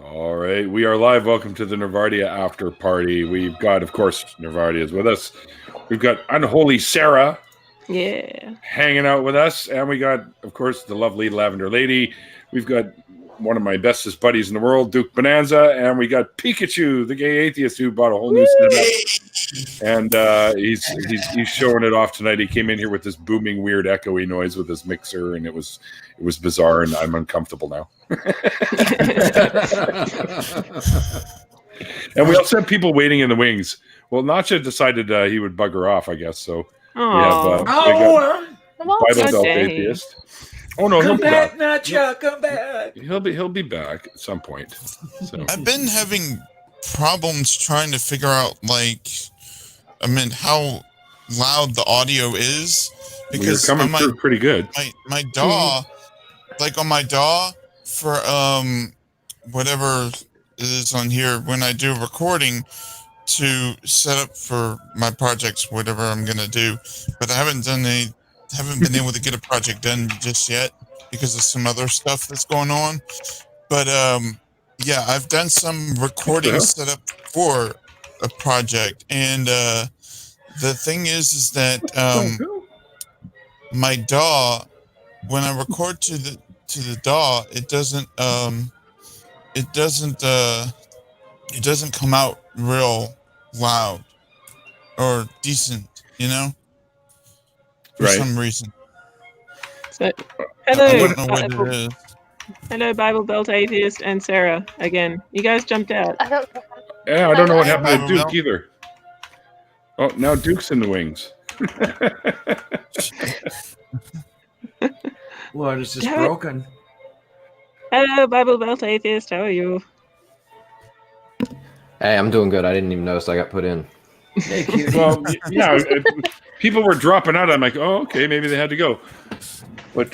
All right, we are live. Welcome to the Nervardia after party. We've got, of course, Nervardia is with us. We've got Unholy Sarah, hanging out with us, and we got, of course, the lovely Lavender Lady. We've got one of my bestest buddies in the world, Duke Bonanza, and we got Pikachu, the gay atheist who bought a whole new setup. And he's showing it off tonight. He came in here with this booming, weird, echoey noise with his mixer, and it was bizarre, and I'm uncomfortable now. And we also have people waiting in the wings. Well, Nacha decided he would bugger off, I guess. So we have Bible Belt Atheist. Oh no, he'll be back. Nacha, come back. He'll be back at some point. So I've been having problems trying to figure out, how loud the audio is, because you're coming through pretty good. My DAW, on my DAW for whatever is on here when I do recording to set up for my projects, whatever I'm gonna do, but I haven't been able to get a project done just yet because of some other stuff that's going on. But I've done some recording set up for a project, and the thing is that my DAW, when I record to the DAW, it doesn't come out real loud or decent, for some reason. So, I don't know what it is. Hello, Bible Belt Atheist and Sarah again. You guys jumped out. I don't know what happened to Duke either. Oh, now Duke's in the wings. What is this broken? Hello, Bible Belt Atheist. How are you? Hey, I'm doing good. I didn't even notice I got put in. Thank you. Well, yeah, people were dropping out. I'm like, oh, okay, maybe they had to go. But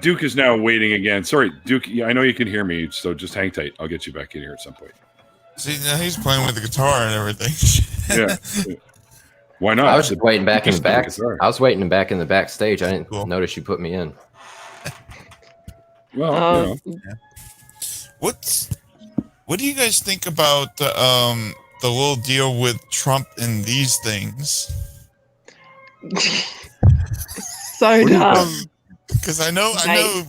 Duke is now waiting again. Sorry, Duke, I know you can hear me, so just hang tight. I'll get you back in here at some point. See, now he's playing with the guitar and everything. Yeah. Why not? I was just waiting back in the back. I was waiting back in the backstage. I didn't notice you put me in. Well, what do you guys think about the little deal with Trump and these things? So dumb. Because I know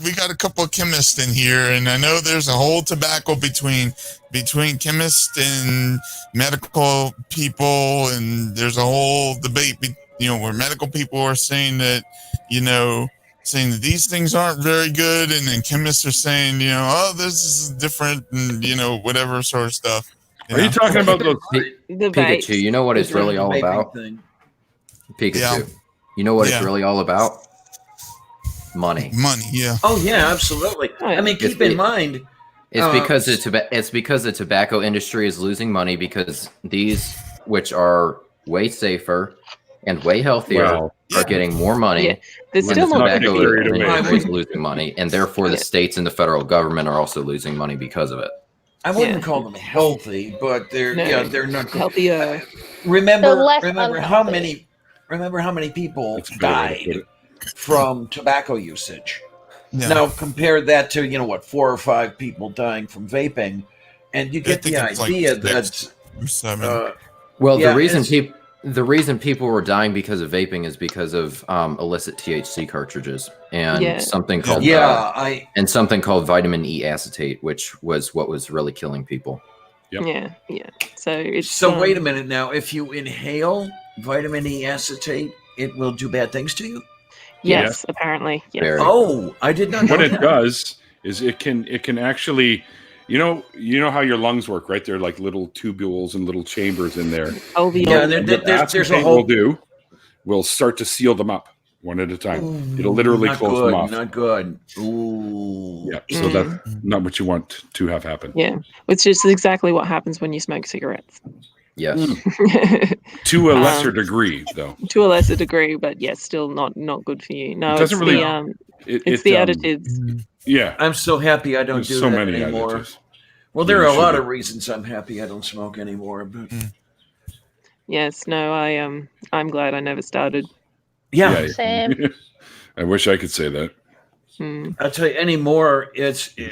we got a couple of chemists in here, and I know there's a whole tobacco between chemists and medical people, and there's a whole debate, where medical people are saying that, saying that these things aren't very good, and then chemists are saying, this is different, and whatever sort of stuff. Are you talking about those Pikachu? You know what it's really all about? Pikachu. Yeah. You know what it's really all about? Money. Yeah. Oh yeah, absolutely. I mean, keep in mind, it's because the tobacco industry is losing money because these, which are way safer and way healthier, are getting more money. Yeah. There's when still the tobacco industry is not losing money, and therefore the states and the federal government are also losing money because of it. I wouldn't call them healthy, but they're not healthier. Remember how many people died from tobacco usage. Yeah. Now compare that to 4 or 5 people dying from vaping, and you get the idea that. The reason people were dying because of vaping is because of illicit THC cartridges and something called something called vitamin E acetate, which was what was really killing people. Yep. Yeah. So wait a minute now. If you inhale vitamin E acetate, it will do bad things to you. Yes, apparently. Yes. Oh, I did not know what it does is it can actually, you know how your lungs work, right? They're like little tubules and little chambers in there. There's a whole. We'll start to seal them up one at a time. It'll literally close them off. Not good. Ooh. Yeah. So that's not what you want to have happen. Yeah, which is exactly what happens when you smoke cigarettes. Yes. To a lesser degree, though. To a lesser degree, but yes, still not good for you. No, it doesn't really. It's the additives. Yeah. I'm so happy I don't do so that many anymore. Additives. Well, there are a lot of reasons I'm happy I don't smoke anymore, but. Yes. No. I'm glad I never started. Yeah. Same. I wish I could say that. I'll tell you anymore.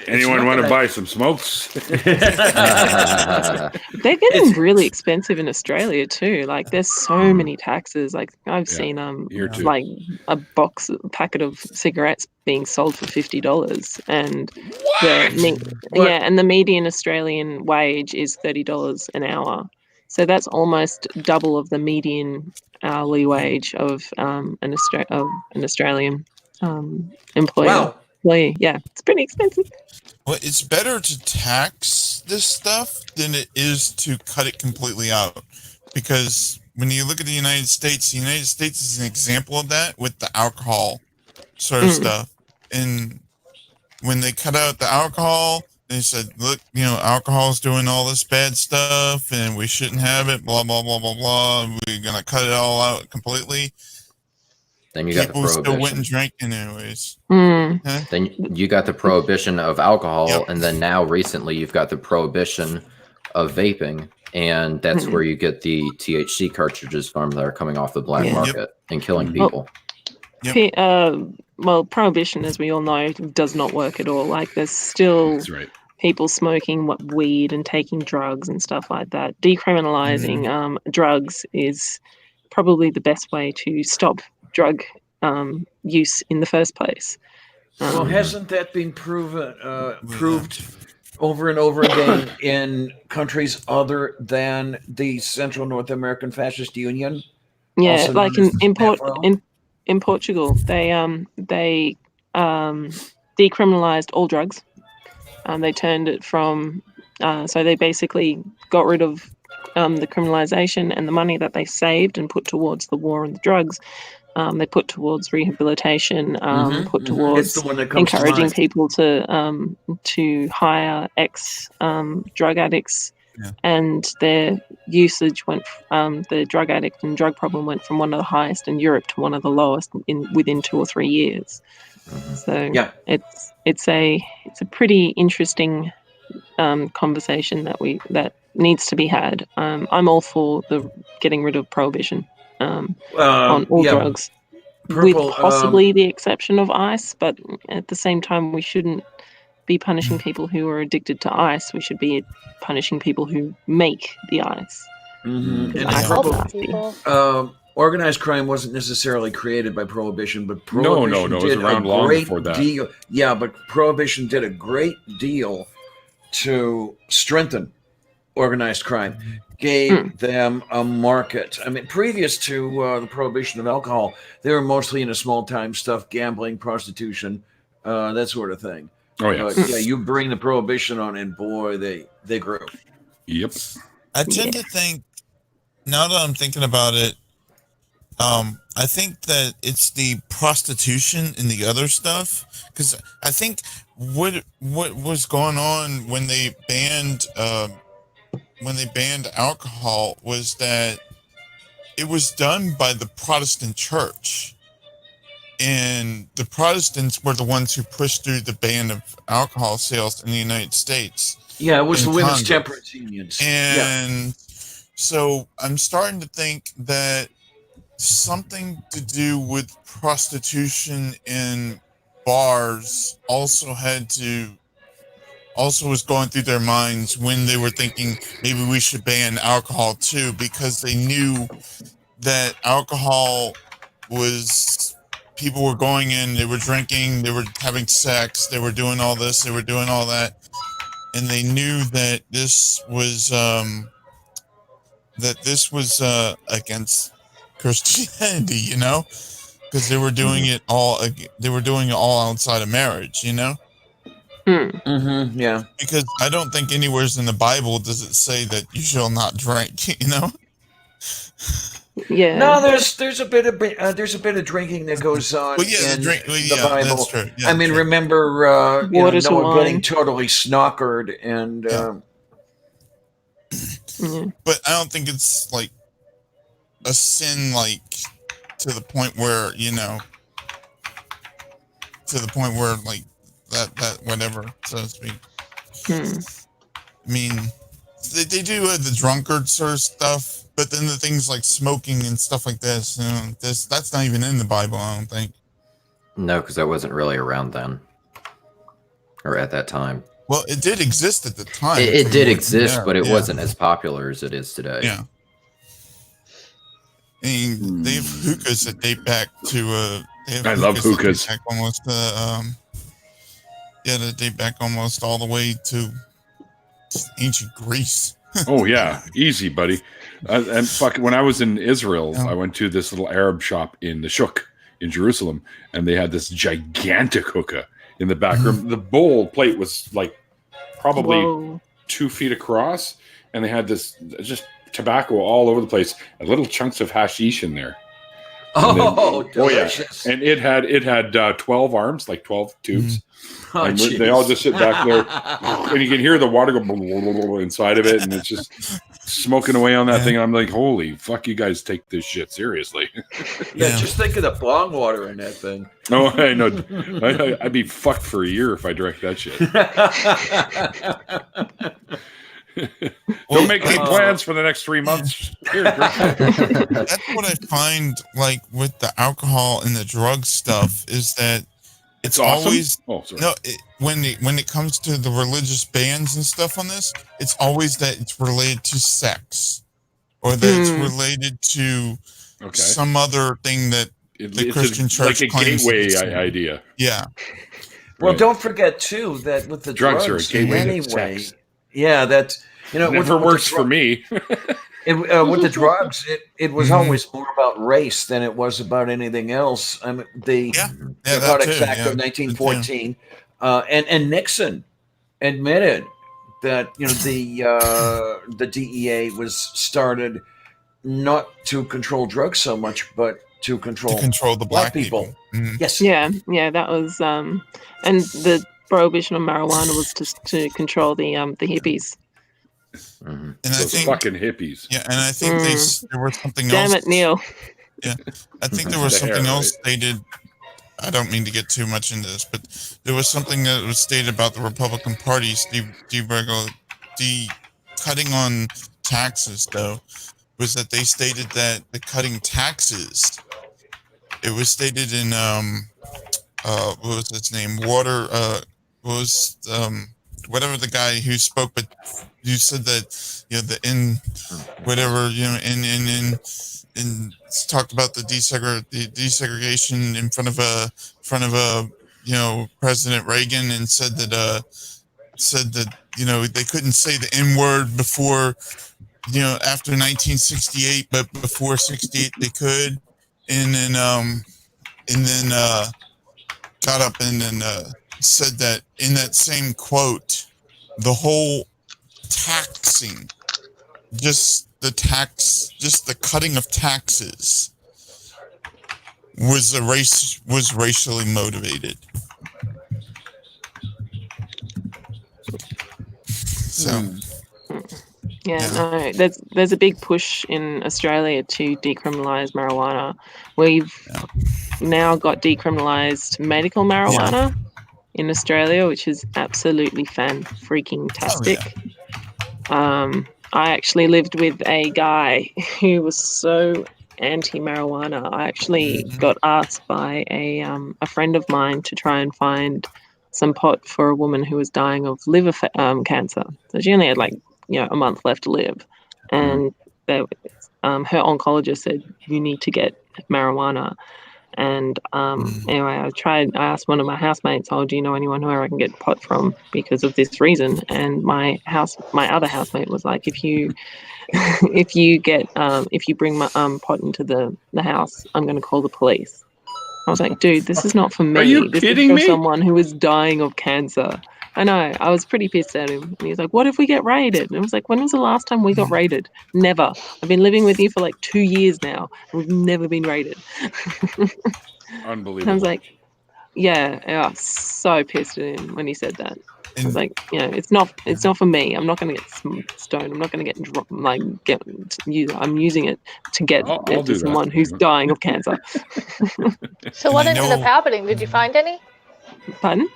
Anyone want to buy some smokes? They're getting really expensive in Australia too. Like there's so many taxes. Like I've seen like a packet of cigarettes being sold for $50, and the median Australian wage is $30 an hour. So that's almost double of the median hourly wage of an Australian employer. Wow. Yeah, it's pretty expensive. Well, it's better to tax this stuff than it is to cut it completely out. Because when you look at the United States is an example of that with the alcohol sort of stuff. And when they cut out the alcohol, they said, look, alcohol is doing all this bad stuff and we shouldn't have it, blah, blah, blah, blah, blah. We're going to cut it all out completely. Then you got the prohibition. People still went and drank anyways. Huh? Then you got the prohibition of alcohol, and then now recently you've got the prohibition of vaping, and that's where you get the THC cartridges from that are coming off the black market and killing people. Well, prohibition, as we all know, does not work at all. Like there's still people smoking weed and taking drugs and stuff like that. Decriminalizing drugs is probably the best way to stop drug use in the first place. Well, hasn't that been proved over and over again in countries other than the Central North American Fascist Union? Yeah, like in Portugal, they decriminalized all drugs. They turned it from so they basically got rid of the criminalization, and the money that they saved and put towards the war and the drugs, they put towards rehabilitation, put towards encouraging people to hire drug addicts, and their usage went. The drug addict and drug problem went from one of the highest in Europe to one of the lowest within 2 or 3 years. So it's a pretty interesting conversation that needs to be had. I'm all for the getting rid of prohibition on all drugs, with possibly the exception of ice. But at the same time, we shouldn't be punishing people who are addicted to ice. We should be punishing people who make the ice. Organized crime wasn't necessarily created by prohibition, but prohibition it was around long before that. Yeah, but prohibition did a great deal to strengthen organized crime, gave them a market. I mean, previous to the prohibition of alcohol, they were mostly into small-time stuff, gambling, prostitution, that sort of thing. Oh, yeah. But, you bring the prohibition on, and boy, they grew. Yep. I tend to think, now that I'm thinking about it, I think that it's the prostitution and the other stuff, because I think what was going on when they banned alcohol was that it was done by the Protestant church, and the Protestants were the ones who pushed through the ban of alcohol sales in the United States. Yeah, it was the women's temperance unions. And so I'm starting to think that something to do with prostitution in bars also was going through their minds when they were thinking maybe we should ban alcohol too, because they knew that alcohol was, people were going in, they were drinking, they were having sex, they were doing all this, they were doing all that, and they knew that this was against Christianity, because they were doing it all. They were doing it all outside of marriage, Yeah. Because I don't think anywhere in the Bible does it say that you shall not drink. Yeah. No, there's a bit of drinking that goes on in the Bible. That's true. Yeah, I mean, remember Noah getting totally snockered and. But I don't think it's like a sin, like to the point where like that whatever, so to speak. I mean, they do the drunkard sort of stuff, but then the things like smoking and stuff like this, that's not even in the Bible, I don't think. No, because I wasn't really around then, or at that time. Well, it did exist at the time. It did exist, but it wasn't as popular as it is today. Yeah. I mean, they have hookahs that date back to. I love hookahs. That date back almost all the way to ancient Greece. Oh yeah, easy, buddy. And when I was in Israel, I went to this little Arab shop in the Shuk in Jerusalem, and they had this gigantic hookah in the back room. The bowl plate was like probably 2 feet across, and they had this just tobacco all over the place, and little chunks of hashish in there. Delicious! And it had 12 arms, like 12 tubes. And they all just sit back there, and you can hear the water go inside of it, and it's just smoking away on that thing. And I'm like, holy fuck, you guys take this shit seriously. Just think of the bong water in that thing. Oh, I know. I'd be fucked for a year if I drank that shit. Don't make any plans for the next 3 months. Here, that's what I find, like, with the alcohol and the drug stuff, is that it's awesome. Always sorry. When it comes to the religious bans and stuff on this, it's always that it's related to sex, or that it's related to some other thing that the Christian church like a gateway idea. Yeah. Well, don't forget too that with the drugs are a gateway anyway. to sex. Yeah, that's never works for me. With the drugs, it was always more about race than it was about anything else. I mean, the Narcotics Act of 1914, and Nixon admitted that the DEA was started not to control drugs so much, but to control the black people. Mm-hmm. Yes. Yeah, that was and the prohibition of marijuana was to control the hippies. And those fucking hippies. Yeah, and I think there was something else. Damn it, Neil. Yeah, I think there was something else stated. I don't mean to get too much into this, but there was something that was stated about the Republican Party, cutting on taxes, though, was that they stated that the cutting taxes, it was stated in, what was his name? Whatever the guy who spoke, but you said that, talked about the desegregation in front of President Reagan, and said that they couldn't say the N-word before, after 1968, but before 68 they could, and then got up and then said that in that same quote, the whole taxing, just the cutting of taxes was racially motivated. So no, there's a big push in Australia to decriminalise marijuana. We've now got decriminalised medical marijuana in Australia, which is absolutely fan-freaking-tastic. I actually lived with a guy who was so anti-marijuana. I actually got asked by a friend of mine to try and find some pot for a woman who was dying of liver cancer. So she only had a month left to live, and her oncologist said, you need to get marijuana. And anyway, I asked one of my housemates, do you know anyone who I can get pot from because of this reason? And my other housemate was like, if you bring my pot into the house, I'm going to call the police. I was like, dude, this is not for me. Are you this kidding is for me? Someone who is dying of cancer. I know. I was pretty pissed at him. And he was like, what if we get raided? And I was like, when was the last time we got raided? Never. I've been living with you for 2 years now. And we've never been raided. Unbelievable. And I was like, I was so pissed at him when he said that. I was like, it's not for me. I'm not going to get stoned. I'm not going to I'm using it to get to someone who's dying of cancer. So what ended up happening? Did you find any? Pardon?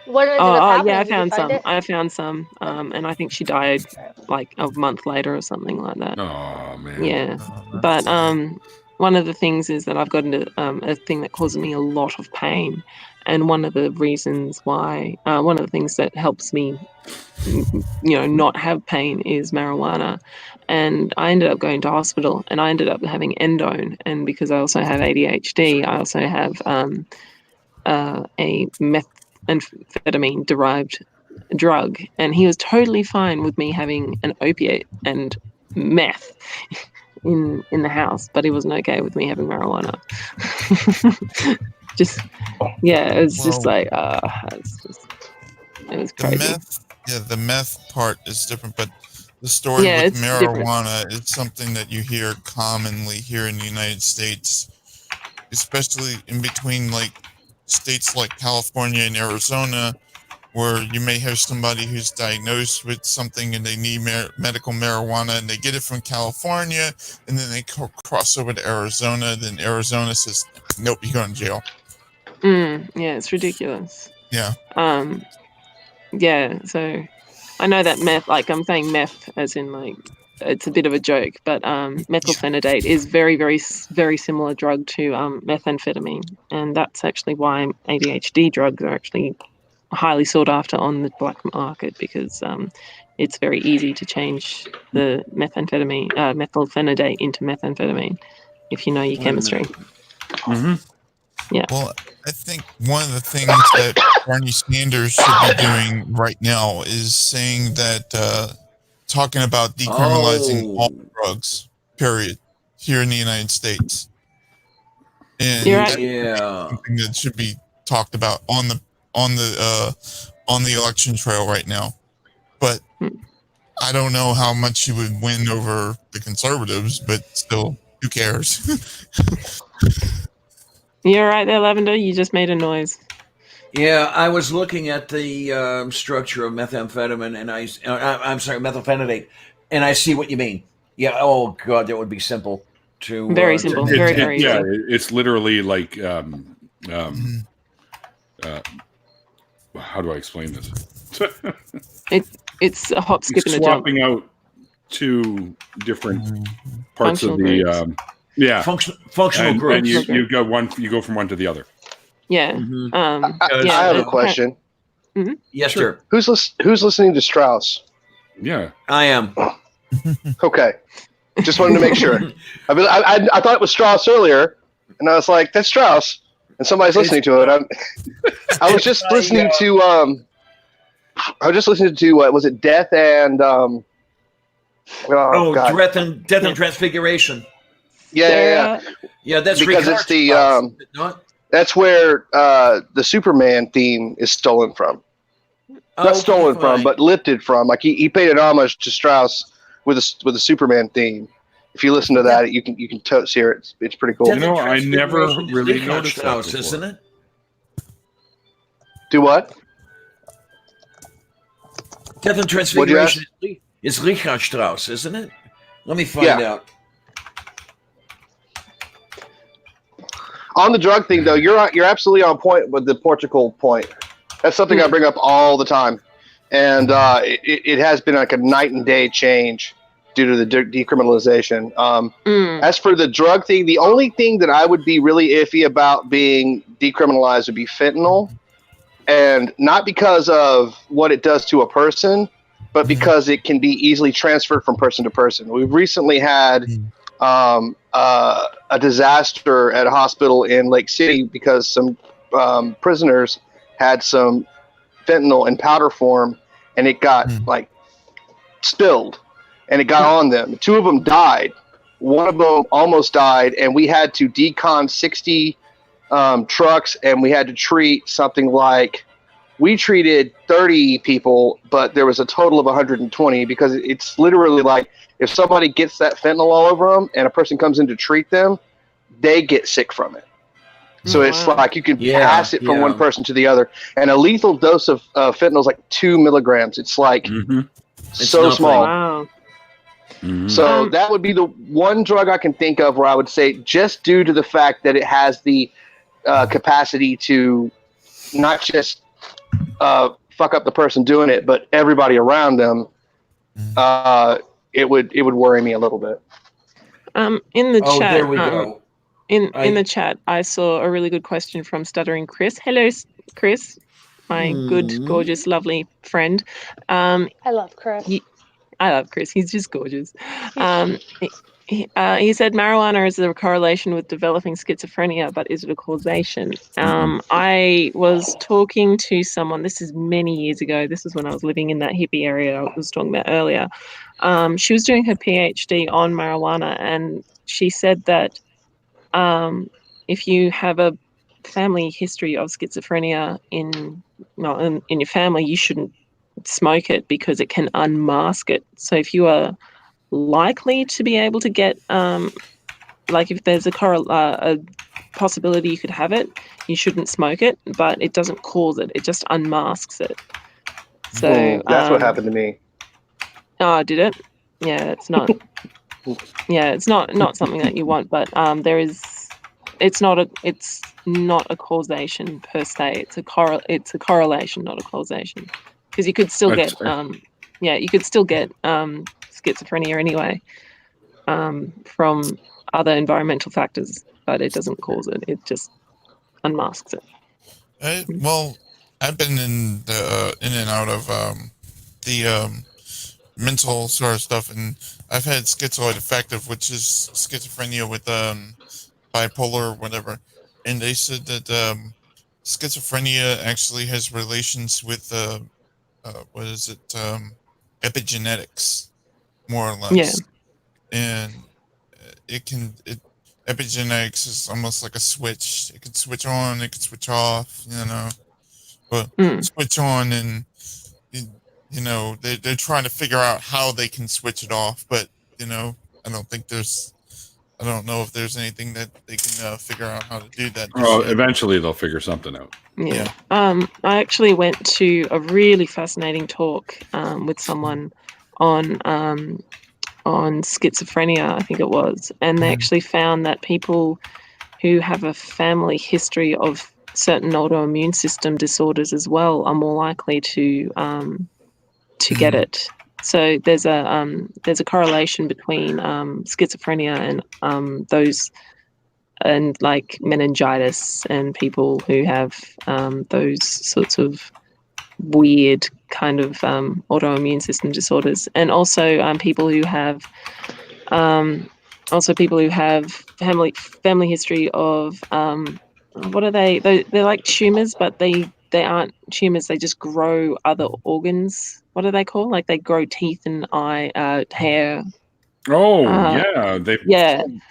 What ended up happening? Yeah, I found some. And I think she died a month later or something like that. Oh man. Yeah. But one of the things is that I've got into a thing that causes me a lot of pain, and one of the reasons why, one of the things that helps me, not have pain is marijuana. And I ended up going to hospital, and I ended up having endone. And because I also have ADHD, I also have a methamphetamine derived drug, and he was totally fine with me having an opiate and meth in the house, but he wasn't okay with me having marijuana. It was just like it was crazy. The meth part is different, but the story with marijuana is something that you hear commonly here in the United States, especially in between like states like California and Arizona, where you may have somebody who's diagnosed with something and they need medical marijuana, and they get it from California, and then they cross over to Arizona. Then Arizona says, "Nope, you're going to jail." It's ridiculous. Yeah. So I know that meth, like I'm saying meth as in like it's a bit of a joke, but methylphenidate is very, very, very similar drug to methamphetamine, and that's actually why ADHD drugs are actually highly sought after on the black market, because it's very easy to change the methylphenidate into methamphetamine if you know your chemistry. Mm-hmm. Yeah. Well, I think one of the things that Bernie Sanders should be doing right now is saying that talking about decriminalizing all drugs, period, here in the United States. And You're right. something that should be talked about on the election trail right now. But I don't know how much you would win over the conservatives, but still, who cares? You're right there, Lavender. You just made a noise. Yeah, I was looking at the structure of methamphetamine, and methylphenidate, and I see what you mean. Yeah. Oh God, that would be simple to. Very simple. Very easy. Yeah, it's literally like. How do I explain this? It's a hop, skip, and a jump. Swapping out two different parts of the functional groups. And you go one. You go from one to the other. Yeah. Mm-hmm. I have a question. Mm-hmm. Yes, sir. Who's listening to Strauss? Yeah, I am. Okay, just wanted to make sure. I thought it was Strauss earlier, and I was like, "That's Strauss," and somebody's listening to it. I was just listening to. I was just listening to was it Death and Death and Transfiguration. Yeah. That's because it's the that's where the Superman theme is stolen from. Not stolen from, but lifted from. Like he paid an homage to Strauss with a Superman theme. If you listen to that, you can totes hear it. It's pretty cool. I never really noticed Strauss, that isn't it? Do what? Death and Transfiguration is Richard Strauss, isn't it? Let me find out. On the drug thing, though, you're absolutely on point with the Portugal point. That's something I bring up all the time, and it has been like a night and day change due to the decriminalization. As for the drug thing, the only thing that I would be really iffy about being decriminalized would be fentanyl, and not because of what it does to a person, but because it can be easily transferred from person to person. We've recently had a disaster at a hospital in Lake City because some prisoners had some fentanyl in powder form, and it got spilled, and it got on them. 2 of them died. 1 of them almost died, and we had to decon 60 trucks, and we had to treat something like, we treated 30 people, but there was a total of 120, because it's literally like, if somebody gets that fentanyl all over them and a person comes in to treat them, they get sick from it. So it's like you can pass it from one person to the other. And a lethal dose of fentanyl is like 2 milligrams. It's like so small. Wow. So that would be the one drug I can think of where I would say, just due to the fact that it has the capacity to not just fuck up the person doing it, but everybody around them, it would worry me a little bit. In the chat, there we go. In the chat, I saw a really good question from Stuttering Chris. Hello, Chris, my good, gorgeous, lovely friend. I love Chris. I love Chris. He's just gorgeous. He said marijuana is a correlation with developing schizophrenia, but is it a causation? I was talking to someone, this is many years ago. This is when I was living in that hippie area I was talking about earlier. She was doing her PhD on marijuana, and she said that if you have a family history of schizophrenia in your family, you shouldn't smoke it because it can unmask it. So if you are likely to be able to get like if there's a possibility you could have it, you shouldn't smoke it, but it doesn't cause it, it just unmasks it. So that's what happened to me. Oh, did it? Yeah, it's not it's not something that you want, but it's not a causation per se. It's a correlation, not a causation, because you could still get schizophrenia anyway from other environmental factors, but it doesn't cause it. It just unmasks it. Well, I've been in and out of the mental sort of stuff, and I've had schizoid affective, which is schizophrenia with bipolar or whatever, and they said that schizophrenia actually has relations with what is it, epigenetics, more or less. And epigenetics is almost like a switch. It can switch on, it can switch off, but switch on, and they're trying to figure out how they can switch it off, but I don't know if there's anything that they can figure out how to do that. Well, eventually they'll figure something out. Yeah. I actually went to a really fascinating talk with someone on schizophrenia, I think it was, and they actually found that people who have a family history of certain autoimmune system disorders as well are more likely to get it. So there's a correlation between schizophrenia and those, and like meningitis, and people who have those sorts of weird kind of autoimmune system disorders, and also people who have family history of what are they? They're like tumors, but they aren't tumors. They just grow other organs. What are they called? Like they grow teeth and hair. They've pulled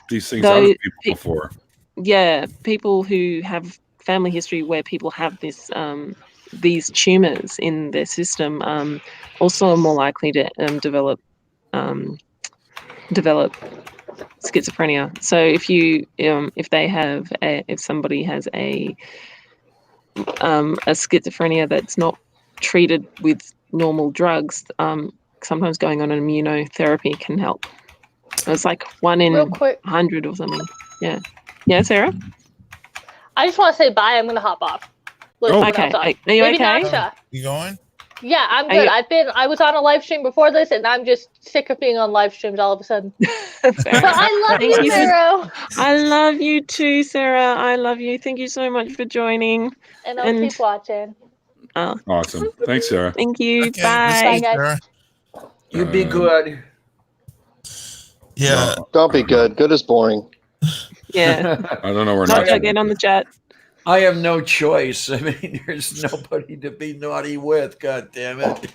these things out of people before. Yeah, people who have family history where people have this these tumors in their system also are more likely to develop schizophrenia. So if somebody has a schizophrenia that's not treated with normal drugs, sometimes going on an immunotherapy can help. It's like 1 in 100 or something. Yeah, Sarah? I just want to say bye. I'm going to hop off. Okay. Are you Maybe okay? Naksha. You going? Yeah, I'm good. I was on a live stream before this, and I'm just sick of being on live streams all of a sudden. But I love you, Sarah. I love you too, Sarah. I love you. Thank you so much for joining. And I'll keep watching. Awesome. Thanks, Sarah. Thank you. Okay, bye. Bye, guys. You be good. Yeah. No, don't be good. Good is boring. Yeah. I don't know where Naksha, get on the chat. I have no choice. I mean, there's nobody to be naughty with. God damn it!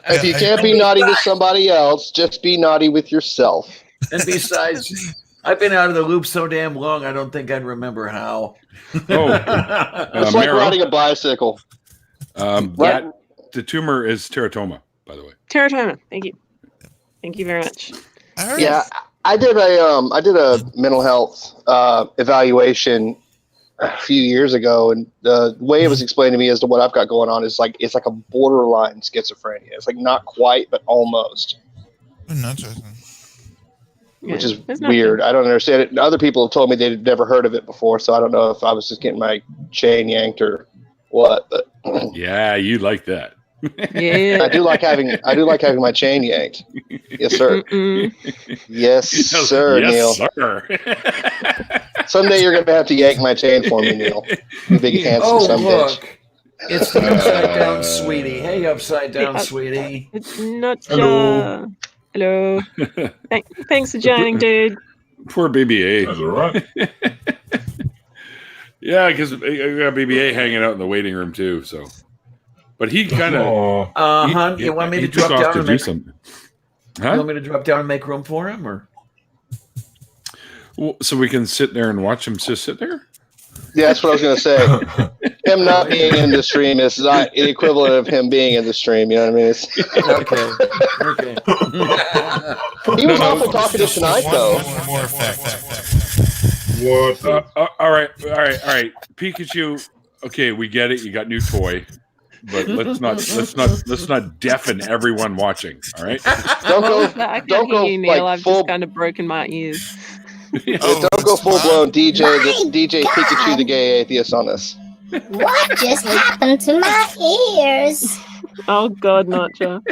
If you can't be naughty with somebody else, just be naughty with yourself. And besides, I've been out of the loop so damn long, I don't think I'd remember how. It's like riding a bicycle. The tumor is teratoma, by the way. Teratoma. Thank you. Thank you very much. Yeah, I did a mental health evaluation a few years ago, and the way it was explained to me as to what I've got going on is like it's like a borderline schizophrenia. It's like not quite, but almost. Which is weird. I don't understand it. Other people have told me they'd never heard of it before, so I don't know if I was just getting my chain yanked or what. But yeah, you like that. Yeah, I do like having my chain yanked. Yes, sir. Yes, sir. Yes, Neil. sir. Someday you're gonna have to yank my chain for me, Neil. You big handsome son look. bitch. It's the upside down sweetie. Hey, upside down sweetie. It's not. Hello. Hello. Thanks for joining, dude. Poor BB-8. That's all right. Yeah, because I got BB-8 hanging out in the waiting room too. So, but he kind of. You want me to drop down and make something? Huh? You want me to drop down and make room for him, or? Well, so we can sit there and watch him just sit there. Yeah, that's what I was going to say. Him not being in the stream is not the equivalent of him being in the stream. You know what I mean? Okay. He was awful talking to tonight, though. More effect. What? All right. Pikachu. Okay, we get it. You got new toy, but let's not deafen everyone watching. All right. I can't hear you, Neil. I've just kind of broken my ears. Don't go full blown DJ Pikachu the gay atheist on us. What just happened to my ears? Oh God, Notcha.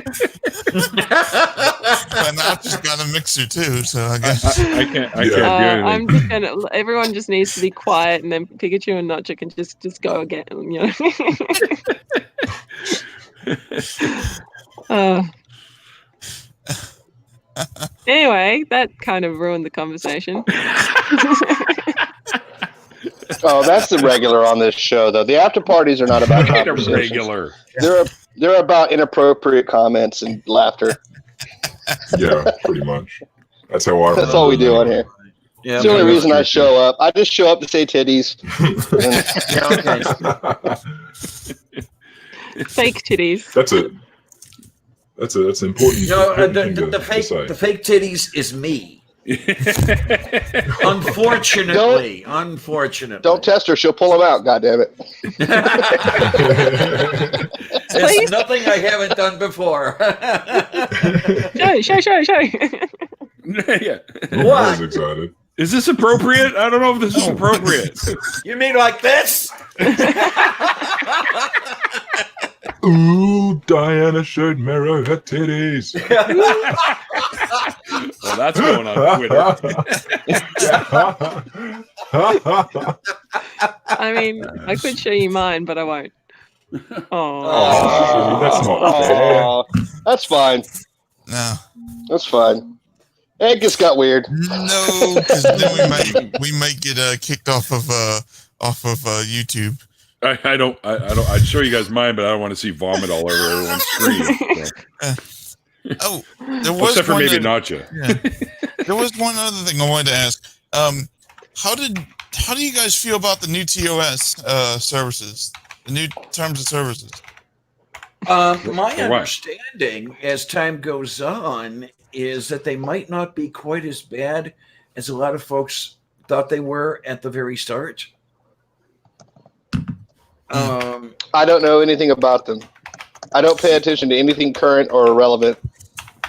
Notcha's got a mixer too, so I guess I can't do anything. I'm just gonna. Everyone just needs to be quiet, and then Pikachu and Notcha can just go again. You know. Anyway, that kind of ruined the conversation. Oh, that's the regular on this show, though. The after parties are not about conversations. Regular. They're about inappropriate comments and laughter. Yeah, pretty much. That's how I. That's all we do on here. Yeah, it's the only reason I show up. I just show up to say titties. Fake titties. That's it. That's important. The fake titties is me. Unfortunately. Don't test her; she'll pull them out. God damn it! It's nothing I haven't done before. Show. Yeah. What? Excited. Is this appropriate? I don't know if this is appropriate. You mean like this? Ooh, Diana showed Mero her titties. Well, that's going on Twitter. I mean, I could show you mine, but I won't. Oh, that's not fair. That's fine. No. That's fine. It just got weird. No, because then we might get kicked off of YouTube. I'd show you guys mine, but I don't want to see vomit all over everyone's screen. So. There was except for maybe Notcha. Yeah. There was one other thing I wanted to ask. How do you guys feel about the new TOS services, the new terms of services? My understanding, as time goes on, is that they might not be quite as bad as a lot of folks thought they were at the very start. I don't know anything about them. I don't pay attention to anything current or irrelevant.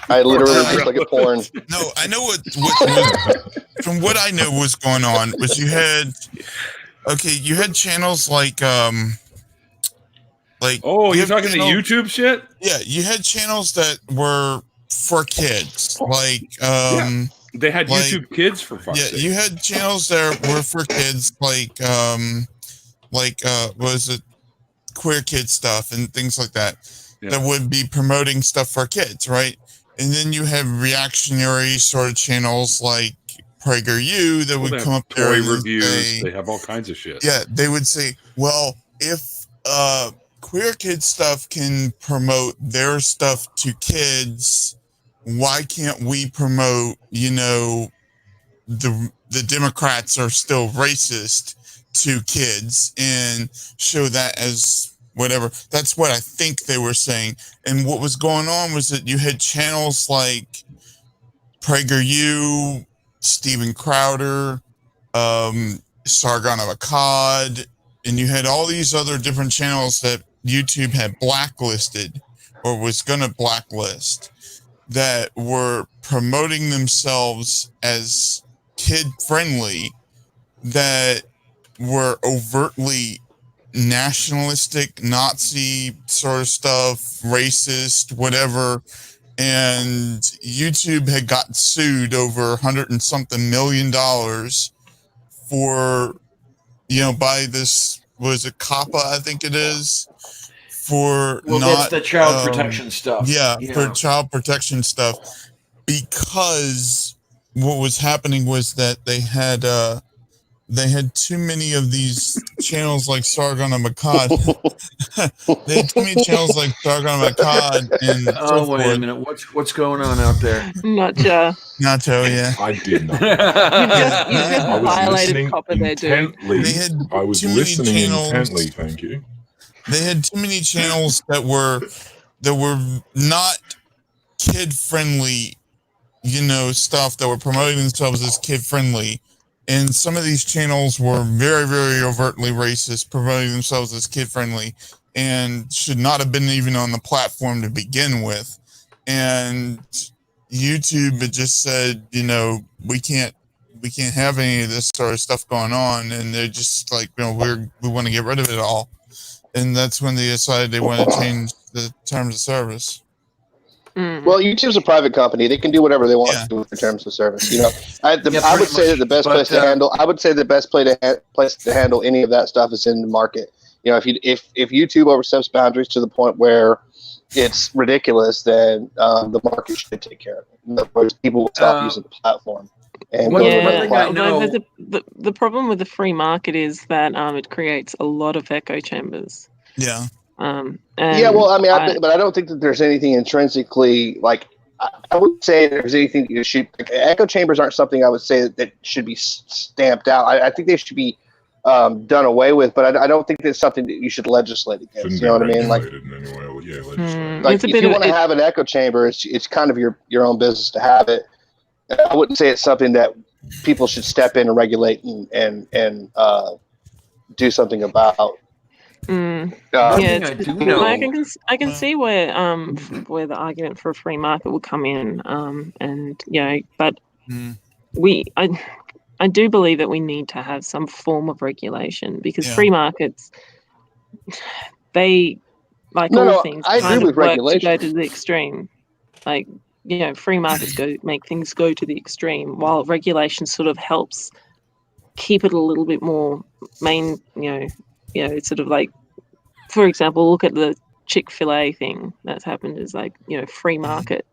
I literally just look at porn. No, I know what from what I know was going on was you had channels like oh, you're talking to YouTube shit? Yeah, you had channels that were for kids, like they had YouTube Kids for fuck's sake. You had channels that were for kids, like what was it, queer kid stuff and things like that, that would be promoting stuff for kids, right? And then you have reactionary sort of channels like PragerU that would come up there. Toy reviews. They have all kinds of shit. Yeah, they would say, well, if queer kid stuff can promote their stuff to kids, why can't we promote, the Democrats are still racist to kids and show that as whatever. That's what I think they were saying. And what was going on was that you had channels like PragerU, Steven Crowder, Sargon of Akkad, and you had all these other different channels that YouTube had blacklisted or was going to blacklist that were promoting themselves as kid-friendly, that were overtly nationalistic, Nazi sort of stuff, racist, whatever. And YouTube had gotten sued over $100 and something million for, by this, was it COPPA, I think it is, for that's the child protection stuff. Yeah, for child protection stuff, because what was happening was that they had too many of these channels like Sargon and Akkad. They had too many channels like Sargon and Akkad and wait a minute, what's going on out there? Nacho, yeah. I did not. You just violated COPPA there, dude. I was listening intently. Thank you. They had too many channels that were not kid friendly, stuff, that were promoting themselves as kid friendly. And some of these channels were very, very overtly racist, promoting themselves as kid friendly, and should not have been even on the platform to begin with. And YouTube had just said, we can't have any of this sort of stuff going on, and they're just like, we want to get rid of it all. And that's when they decided they want to change the terms of service. Well, YouTube's a private company; they can do whatever they want to do with their terms of service. I would say that the best place to handle. I would say the best place to handle any of that stuff is in the market. If YouTube oversteps boundaries to the point where it's ridiculous, then the market should take care of it. In other words, people will stop using the platform. And the problem with the free market is that it creates a lot of echo chambers. Yeah. But I don't think that there's anything intrinsically I would say there's anything that you should. Echo chambers aren't something I would say that should be stamped out. I think they should be done away with, but I don't think that's something that you should legislate against. You know what I mean? If you want to have an echo chamber, it's kind of your own business to have it. I wouldn't say it's something that people should step in and regulate and do something about. I can see where the argument for a free market will come in, but I do believe that we need to have some form of regulation, because free markets, they all things I agree with regulation. To go to the extreme. Free markets make things go to the extreme, while regulation sort of helps keep it a little bit more it's sort of like, for example, look at the Chick-fil-A thing that's happened, is free market,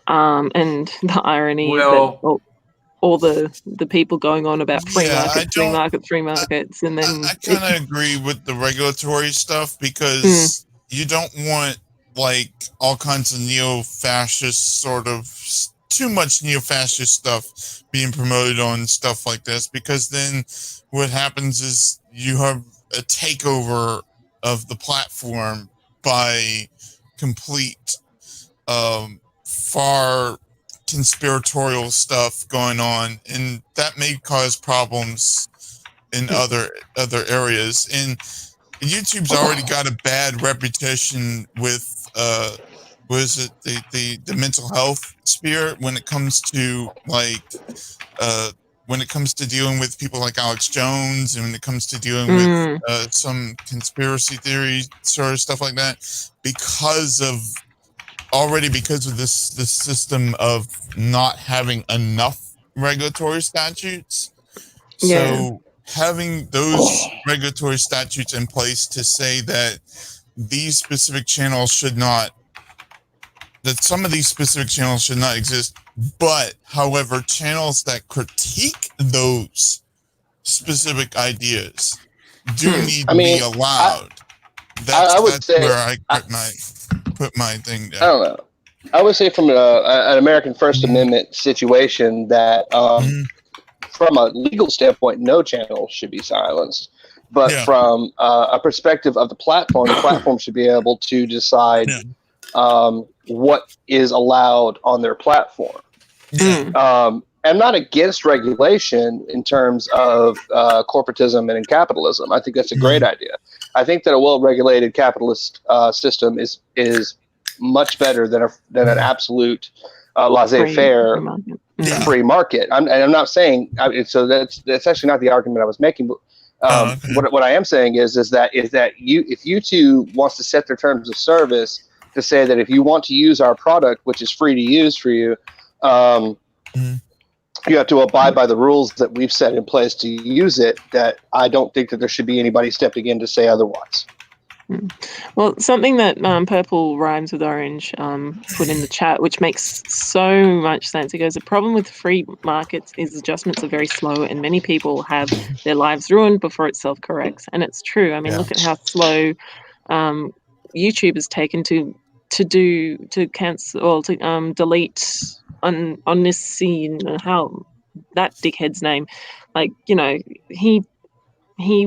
and the irony that all the people going on about free markets, and then I kind of agree with the regulatory stuff, because you don't want all kinds of neo-fascist too much neo-fascist stuff being promoted on stuff like this, because then what happens is you have a takeover of the platform by complete far conspiratorial stuff going on, and that may cause problems in other areas. And YouTube's already got a bad reputation with the mental health sphere when it comes to dealing with people like Alex Jones, and when it comes to dealing with some conspiracy theory sort of stuff like that, because of this system of not having enough regulatory statutes. So having those regulatory statutes in place to say that some of these specific channels should not exist, but however, channels that critique those specific ideas do need to be allowed. That's where I put my thing down. I don't know. I would say from an American First Amendment situation that from a legal standpoint, no channel should be silenced. But from a perspective of the platform should be able to decide what is allowed on their platform. I'm not against regulation in terms of corporatism and capitalism. I think that's a great idea. I think that a well-regulated capitalist system is much better than an absolute laissez-faire free market. I'm not saying so. That's actually not the argument I was making. But what I am saying is that if YouTube wants to set their terms of service to say that if you want to use our product, which is free to use for you, you have to abide by the rules that we've set in place to use it, that I don't think that there should be anybody stepping in to say otherwise. Well, something that Purple Rhymes with Orange put in the chat, which makes so much sense. He goes, the problem with free markets is adjustments are very slow and many people have their lives ruined before it self-corrects. And it's true. I mean, look at how slow YouTube has taken to cancel or to delete on this scene, how that dickhead's name, like, you know, he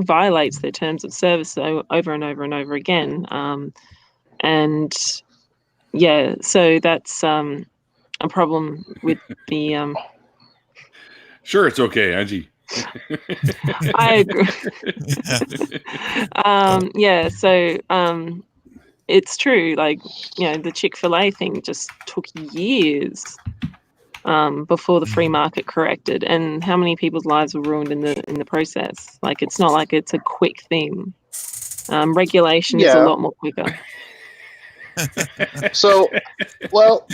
violates their terms of service over and over and over again. And yeah, so that's a problem with the. Sure, it's okay, Angie. I agree. Yeah, so it's true. Like, you know, the Chick-fil-A thing just took years before the free market corrected, and how many people's lives were ruined in the process. Like, it's not like it's a quick thing. Regulation is a lot more quicker. So, well,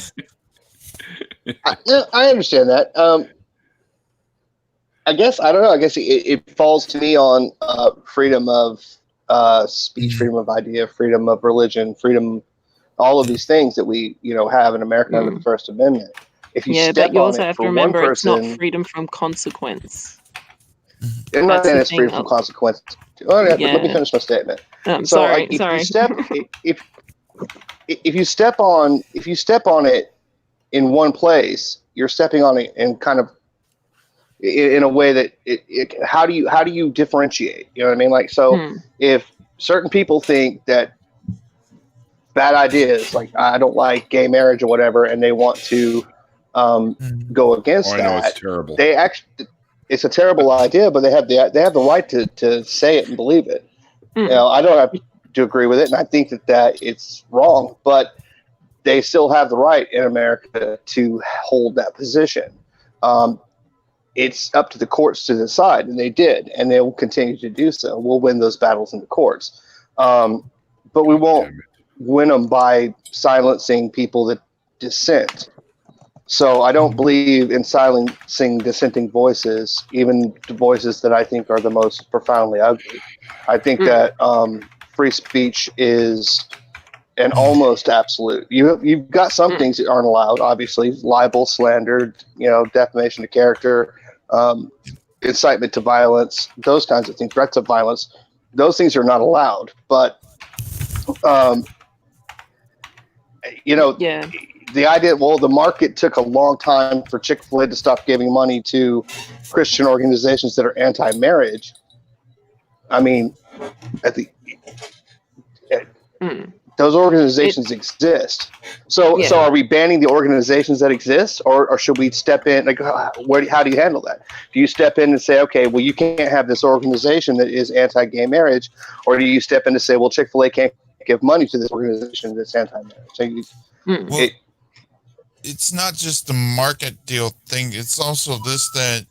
I understand that. I guess, I don't know. I guess it falls to me on freedom of speech, freedom of idea, freedom of religion, freedom, all of these things that we, have in America under the First Amendment. If you step but you also on it have for to remember one it's not person, freedom from consequence. I'm not saying it's free from consequences. Let me finish my statement. Sorry. If you step on it in one place, you're stepping on it in kind of in a way that how do you differentiate? You know what I mean? Like, so if certain people think that bad ideas, like I don't like gay marriage or whatever, and they want to go against that, I know it's terrible. It's a terrible idea, but they have the right to say it and believe it. I don't have to agree with it, and I think that it's wrong, but they still have the right in America to hold that position. It's up to the courts to decide, and they did, and they will continue to do so. We'll win those battles in the courts, but we won't win them by silencing people that dissent. So I don't believe in silencing dissenting voices, even the voices that I think are the most profoundly ugly. I think that free speech is an almost absolute. You've got some things that aren't allowed, obviously, libel, slander, defamation of character, incitement to violence, those kinds of things, threats of violence. Those things are not allowed. But the idea, the market took a long time for Chick-fil-A to stop giving money to Christian organizations that are anti-marriage. I mean, those organizations exist. So are we banning the organizations that exist, or should we step in? Like, how do you handle that? Do you step in and say, okay, well, you can't have this organization that is anti-gay marriage, or do you step in to say, well, Chick-fil-A can't give money to this organization that's anti-marriage? So it's not just the market deal thing. It's also this, that,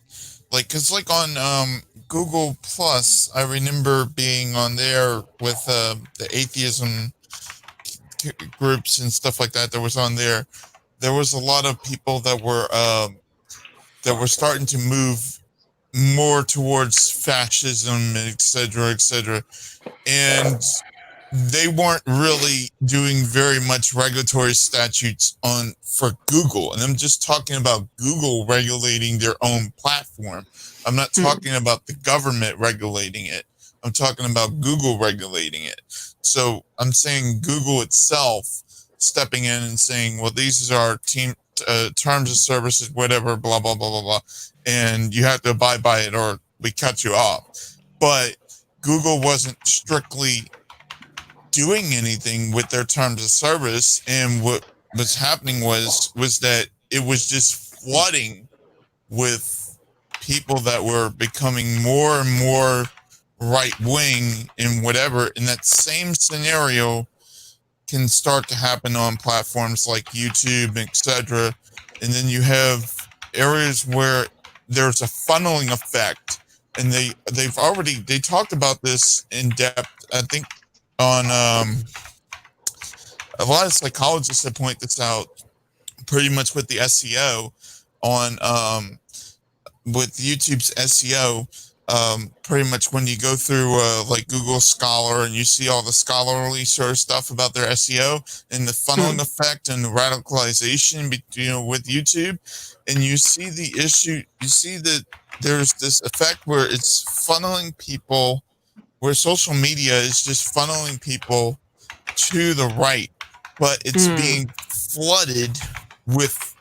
like, because like on Google Plus, I remember being on there with the atheism groups and stuff like that was on there. There was a lot of people that were starting to move more towards fascism, etc., and they weren't really doing very much regulatory statutes for Google. And I'm just talking about Google regulating their own platform. I'm not talking about the government regulating it. I'm talking about Google regulating it. So I'm saying Google itself stepping in and saying, well, these are our terms of services, whatever, blah, blah, blah, blah, blah. And you have to abide by it or we cut you off. But Google wasn't strictly doing anything with their terms of service, and what was happening was that it was just flooding with people that were becoming more and more right-wing and whatever. And that same scenario can start to happen on platforms like YouTube, etc. And then you have areas where there's a funneling effect, and they talked about this in depth, I think, on a lot of psychologists that point this out pretty much with the SEO on with YouTube's SEO, pretty much when you go through like Google Scholar and you see all the scholarly sort of stuff about their SEO and the funneling effect and the radicalization, with YouTube, and you see the issue, you see that there's this effect where it's funneling people, where social media is just funneling people to the right, but it's being flooded with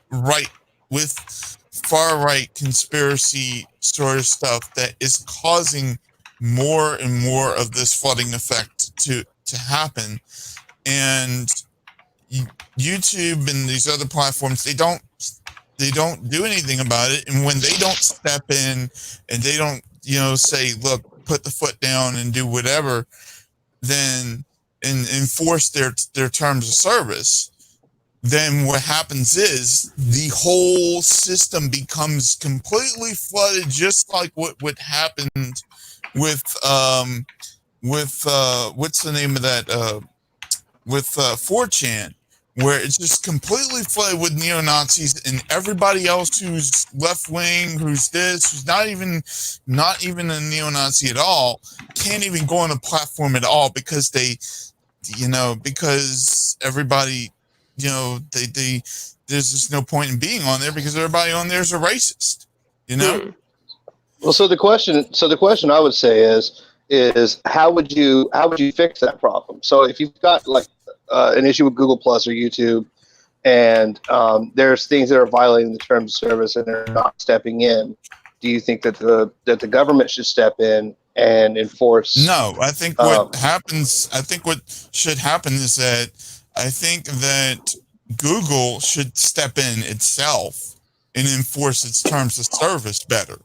far right conspiracy sort of stuff that is causing more and more of this flooding effect to happen. And YouTube and these other platforms, they don't do anything about it. And when they don't step in and they don't, say, look, put the foot down and do whatever, then and enforce their terms of service, then what happens is the whole system becomes completely flooded, just like what happened with what's the name of that with 4chan, where it's just completely flooded with neo-Nazis and everybody else who's left-wing, who's not even a neo-Nazi at all, can't even go on a platform at all because because everybody, they there's just no point in being on there because everybody on there is a racist, Well, so the question I would say is how would you fix that problem? So if you've got like an issue with Google Plus or YouTube, and there's things that are violating the terms of service and they're not stepping in, do you think that the government should step in and enforce? No, I think what happens. I think what should happen is that I think that Google should step in itself and enforce its terms of service better.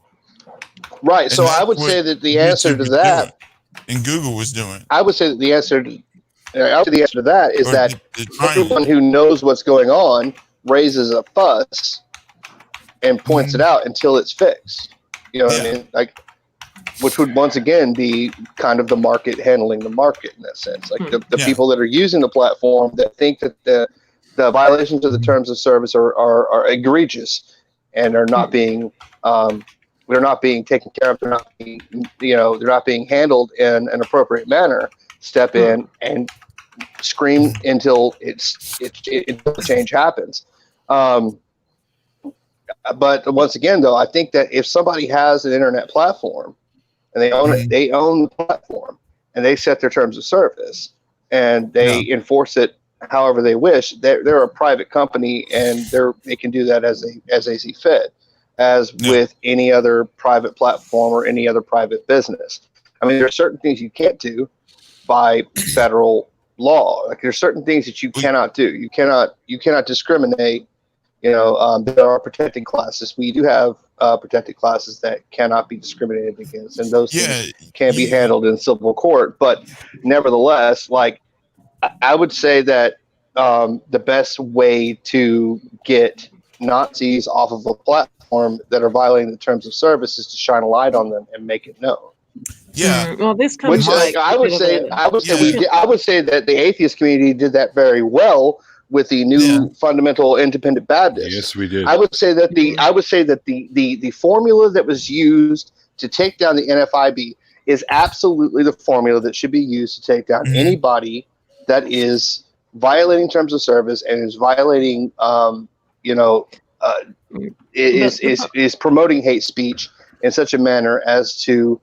Right. So I would say that the answer to that, and Google was doing. I would say that the answer to that is that everyone who knows what's going on raises a fuss and points it out until it's fixed. You know what I mean? Like, which would once again be kind of the market handling the market in that sense. Like the people that are using the platform that think that the violations of the terms of service are egregious and are not being they're not being taken care of. They're not being they're not being handled in an appropriate manner. Step in and scream until until the change happens. But once again, though, I think that if somebody has an internet platform and they own it, they own the platform and they set their terms of service and they enforce it however they wish. They're a private company and they can do that as they see fit, as with any other private platform or any other private business. I mean, there are certain things you can't do by federal law. Like there's certain things that you cannot do. You cannot discriminate. There are protected classes. We do have protected classes that cannot be discriminated against, and those things can be handled in civil court. But nevertheless, like I would say that the best way to get Nazis off of a platform that are violating the terms of service is to shine a light on them and make it known. Yeah. Well, this comes. I would say that the atheist community did that very well with the new fundamental independent Baptists. Yes, we did. I would say that the formula that was used to take down the NFIB is absolutely the formula that should be used to take down anybody that is violating terms of service and is violating, is promoting hate speech in such a manner as to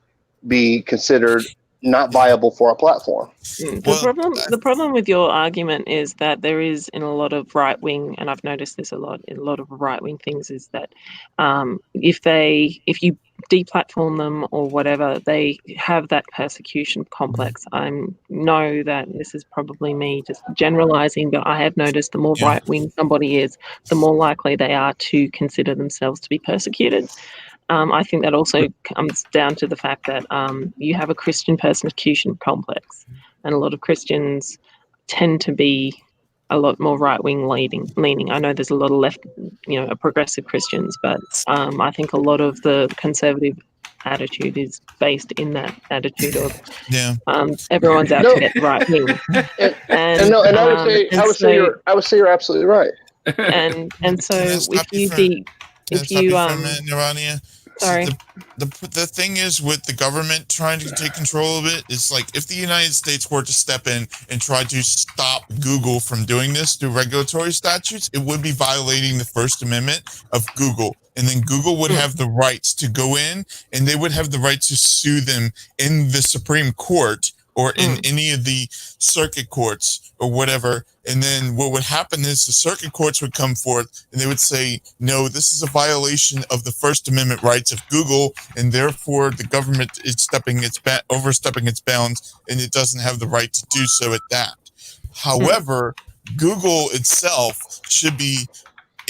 be considered not viable for a platform. The problem with your argument is that there is in a lot of right wing, and I've noticed this a lot in a lot of right wing things, is that if you deplatform them or whatever, they have that persecution complex. I know that this is probably me just generalizing, but I have noticed the more right wing somebody is, the more likely they are to consider themselves to be persecuted. I think that also comes down to the fact that you have a Christian persecution complex, and a lot of Christians tend to be a lot more right-wing leaning. I know there's a lot of left, progressive Christians, but I think a lot of the conservative attitude is based in that attitude of everyone's out to get right-wing. I would say you're absolutely right. And so if you Nervardia, Sorry. The thing is with the government trying to take control of it is like if the United States were to step in and try to stop Google from doing this through regulatory statutes, it would be violating the First Amendment of Google. And then Google would have the rights to go in and they would have the right to sue them in the Supreme Court or in any of the circuit courts or whatever. And then what would happen is the circuit courts would come forth and they would say, no, this is a violation of the First Amendment rights of Google, and therefore the government is overstepping its bounds, and it doesn't have the right to do so at that. However, Google itself should be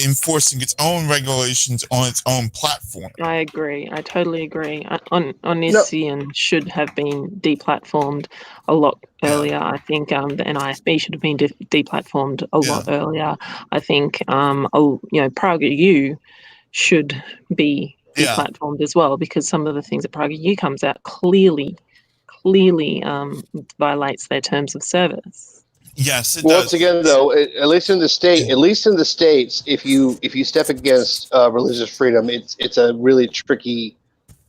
enforcing its own regulations on its own platform. I agree. I totally agree. Onision should have been deplatformed a lot earlier. I think the NISB should have been deplatformed a lot earlier. I think PragerU should be deplatformed as well, because some of the things that PragerU comes out clearly violates their terms of service. Yes, it Once does. again, though, at least in the states, if you step against religious freedom, it's a really tricky.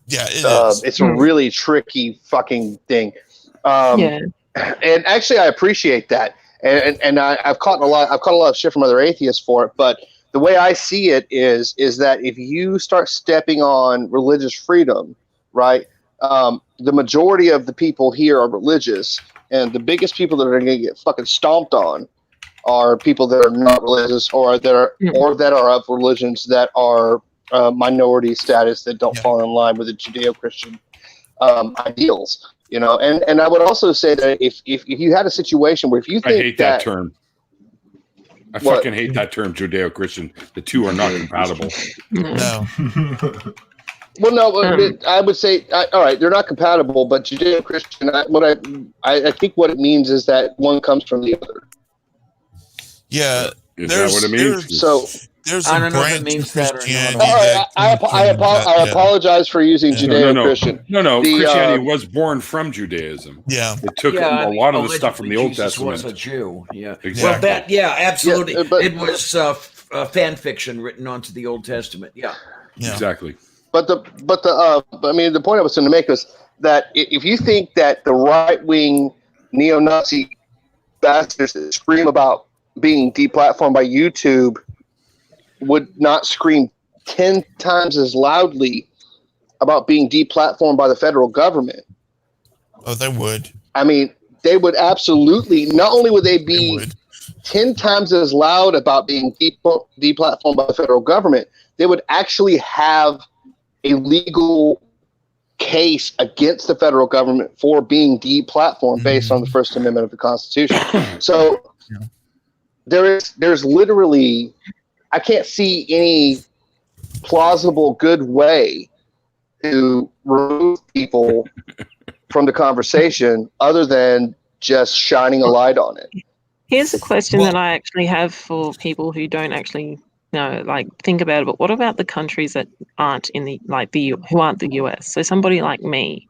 Yeah, it is. It's a really tricky fucking thing. And actually, I appreciate that, and I've caught a lot of shit from other atheists for it. But the way I see it is that if you start stepping on religious freedom, right, the majority of the people here are religious. And the biggest people that are going to get fucking stomped on are people that are not religious or that are of religions that are minority status that don't fall in line with the Judeo-Christian ideals. You know, and I would also say that if you had a situation where if you think I hate that term. I fucking hate that term, Judeo-Christian. The two are not compatible. No. Well, no, I would say, all right, they're not compatible, but Judeo-Christian, I think what it means is that one comes from the other. Yeah. Is that what it means? So, there's I don't know if it means that or not. I apologize for using Judeo-Christian. No. Christianity was born from Judaism. Yeah. It took a lot of the stuff from the Old Jesus Testament. was a Jew. Yeah. Exactly. Well, absolutely. It was fan fiction written onto the Old Testament. Yeah. Exactly. But the point I was going to make was that if you think that the right-wing neo-Nazi bastards that scream about being deplatformed by YouTube would not scream 10 times as loudly about being deplatformed by the federal government. Oh, they would. I mean, they would absolutely, not only would they be 10 times as loud about being deplatformed by the federal government, they would actually have a legal case against the federal government for being deplatformed based on the First Amendment of the Constitution. So there's literally, I can't see any plausible good way to remove people from the conversation other than just shining a light on it. Here's a question that I actually have for people who don't actually think about it, but what about the countries that aren't who aren't the US? So somebody like me,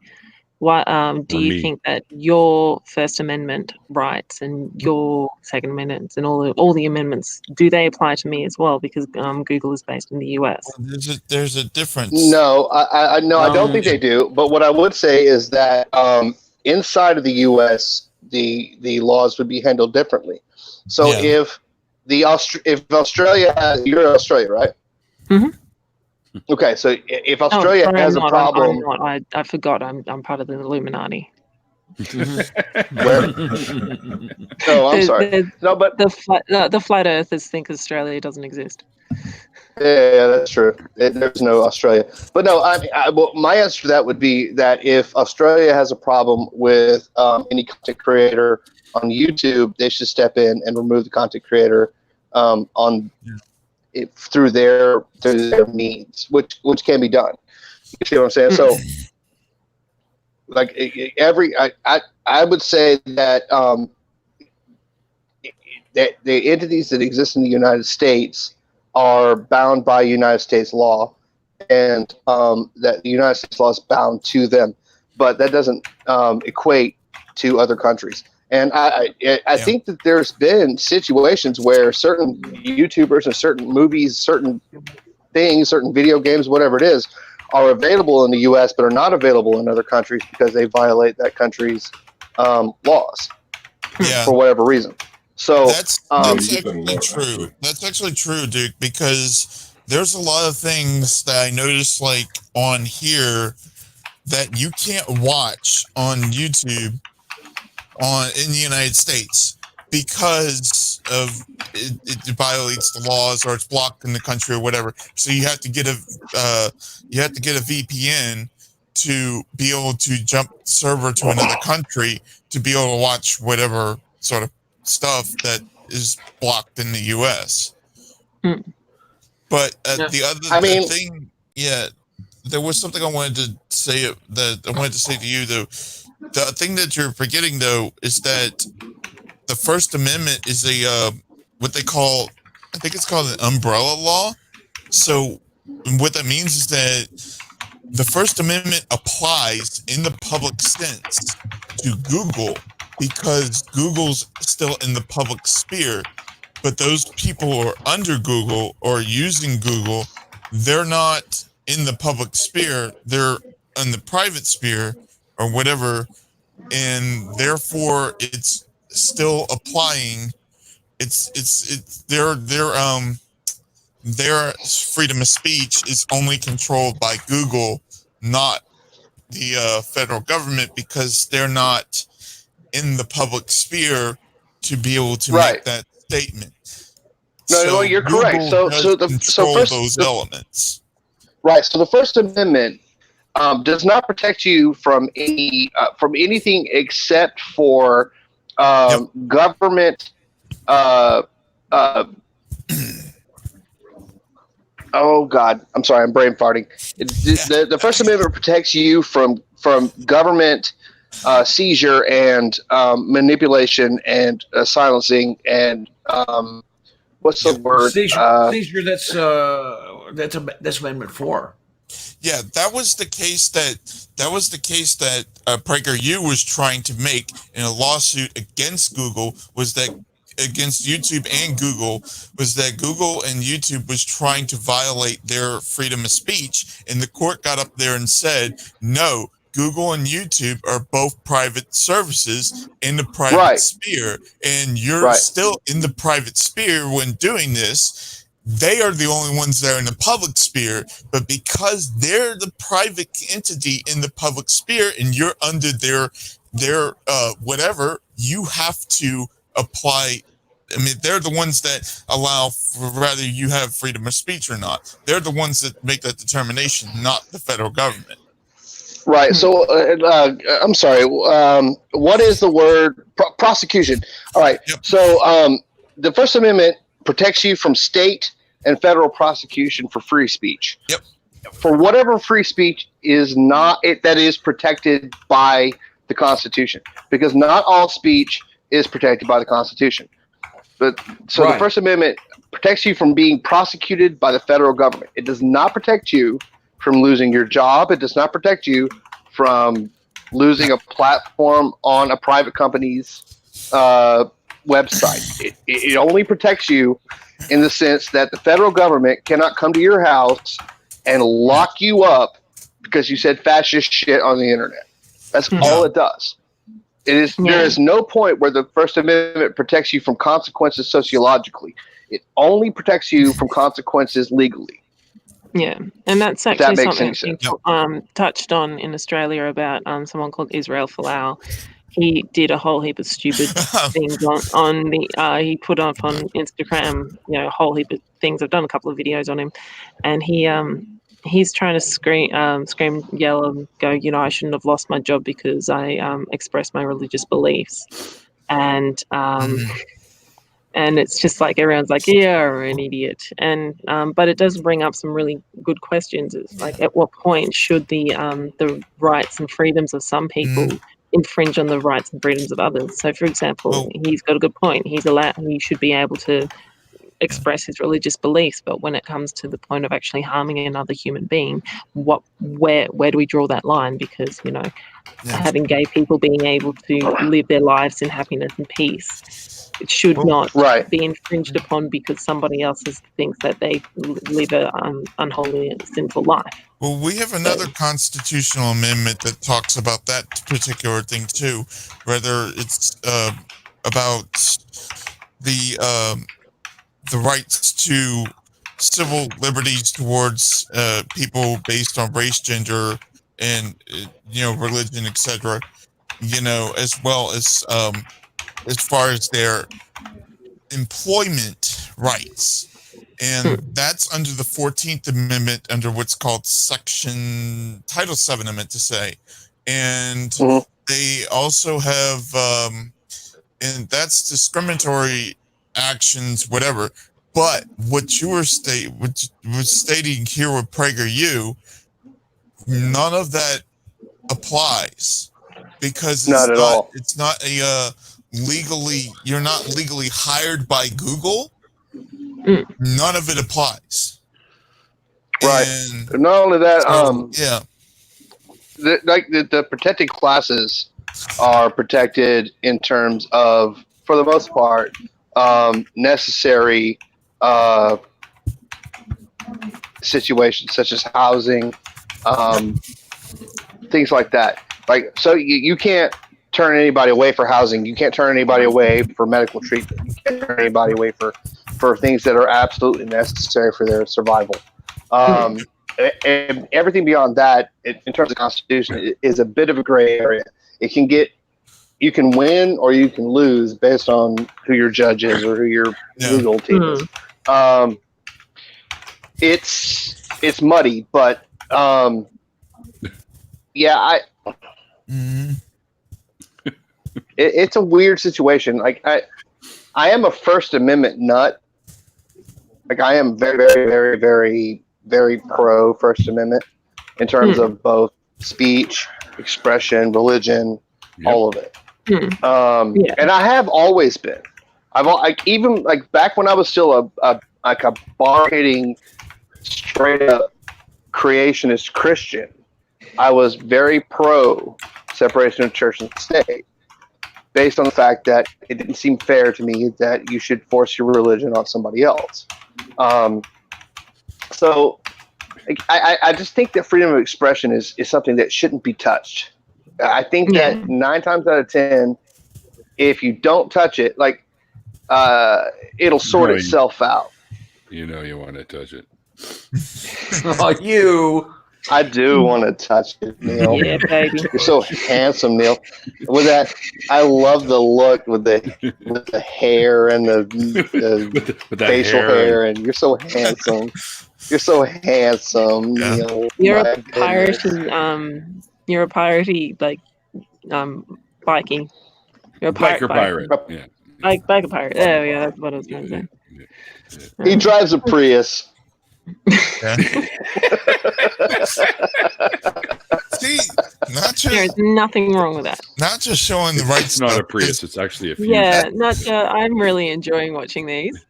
what do you think that your First Amendment rights and your Second Amendment and all the amendments, do they apply to me as well? Because Google is based in the US. There's a difference. No, I don't think they do. But what I would say is that inside of the US, the laws would be handled differently. So if Australia has, you're in Australia, right? Mm-hmm. Okay, so if Australia has a problem, I forgot. I'm part of the Illuminati. Where? No, I'm sorry. No, but the flat earthers think Australia doesn't exist. Yeah, that's true. There's no Australia, but no. My answer to that would be that if Australia has a problem with any content creator on YouTube, they should step in and remove the content creator through their means, which can be done. You see what I'm saying? So, like I would say that that the entities that exist in the United States are bound by United States law, and that the United States law is bound to them, but that doesn't equate to other countries. And I think that there's been situations where certain YouTubers and certain movies, certain things, certain video games, whatever it is, are available in the U.S. but are not available in other countries because they violate that country's laws for whatever reason. So that's actually true. That's actually true, Duke, because there's a lot of things that I noticed, like on here, that you can't watch on YouTube in the United States because of it violates the laws or it's blocked in the country or whatever. So you have to get a VPN to be able to jump server to another country to be able to watch whatever sort of stuff that is blocked in the US. But the thing, there was something I wanted to say to you though. The thing that you're forgetting though is that the First Amendment is what they call, I think it's called an umbrella law. So what that means is that the First Amendment applies in the public sense to Google because Google's still in the public sphere, but those people who are under Google or using Google, they're not in the public sphere, they're in the private sphere or whatever, and therefore it's still applying. Their freedom of speech is only controlled by Google, not the federal government, because they're not in the public sphere to be able to make that statement. No, you're Google correct. Those elements. Right. So the First Amendment does not protect you from anything except for government. Oh God, I'm sorry, I'm brain farting. The First Amendment protects you from government seizure and manipulation and silencing and what's the word? Seizure. That's Amendment 4. Yeah, that was the case that PragerU was trying to make in a lawsuit against Google, was that against YouTube and Google, was that Google and YouTube was trying to violate their freedom of speech, and the court got up there and said, no, Google and YouTube are both private services in the private sphere, and you're still in the private sphere when doing this. They are the only ones that are in the public sphere, but because they're the private entity in the public sphere and you're under their whatever, you have to apply. I mean, they're the ones that allow for whether you have freedom of speech or not. They're the ones that make that determination, not the federal government. Right. So, I'm sorry. What is the word? Prosecution. All right. Yep. So, the First Amendment protects you from state and federal prosecution for free speech. Yep. For whatever free speech is not that is protected by the Constitution, because not all speech is protected by the Constitution. But so the First Amendment protects you from being prosecuted by the federal government. It does not protect you from losing your job. It does not protect you from losing a platform on a private company's website. It only protects you in the sense that the federal government cannot come to your house and lock you up because you said fascist shit on the internet. That's all it does. It is. There is no point where the First Amendment protects you from consequences sociologically. It only protects you from consequences legally. Yeah, and that's actually something touched on in Australia about someone called Israel Folau. He did a whole heap of stupid things on the. He put up on Instagram, a whole heap of things. I've done a couple of videos on him, and he's trying to scream, yell, and go. I shouldn't have lost my job because I expressed my religious beliefs, and it's just like everyone's like, yeah, you're an idiot, and but it does bring up some really good questions. It's like, at what point should the rights and freedoms of some people infringe on the rights and freedoms of others? So, for example, he's got a good point. He should be able to express his religious beliefs, but when it comes to the point of actually harming another human being, where do we draw that line? Because having gay people being able to live their lives in happiness and peace, it should not be infringed upon because somebody else thinks that they live an unholy and sinful life. Well, we have another constitutional amendment that talks about that particular thing too, whether it's about the rights to civil liberties towards people based on race, gender, and religion, etc. As well as far as their employment rights. And that's under the 14th Amendment, under what's called Title 7, I meant to say. And they also have, and that's discriminatory actions, whatever. But what you were stating here with PragerU, none of that applies because it's not a legally, you're not legally hired by Google. None of it applies. Right. And not only that, the protected classes are protected in terms of, for the most part, necessary situations such as housing, things like that. Like, so you can't turn anybody away for housing. You can't turn anybody away for medical treatment. You can't turn anybody away for things that are absolutely necessary for their survival. And everything beyond that, in terms of Constitution, is a bit of a gray area. You can win or you can lose based on who your judge is or who your legal team is. It's muddy, but it's a weird situation. Like I am a First Amendment nut. Like I am very, very, very, very, very pro First Amendment in terms of both speech, expression, religion, all of it. And I have always been. Even back when I was still a bar-hating, straight up creationist Christian, I was very pro separation of church and state, based on the fact that it didn't seem fair to me that you should force your religion on somebody else. So I just think that freedom of expression is something that shouldn't be touched. I think that 9 times out of 10, if you don't touch it, it'll sort itself out. You want to touch it. I do want to touch it, Neil. Yeah, baby. You're so handsome, Neil. With that, I love the look with the hair and the facial hair, and you're so handsome. You're so handsome, Neil. You're a piratey, biking. You're a biker pirate. Yeah. Biker pirate. Oh yeah, that's what I was going to say. He drives a Prius. See, there's nothing wrong with that. Not just showing the right. It's not a Prius. It's actually a Fusion. Yeah, I'm really enjoying watching these.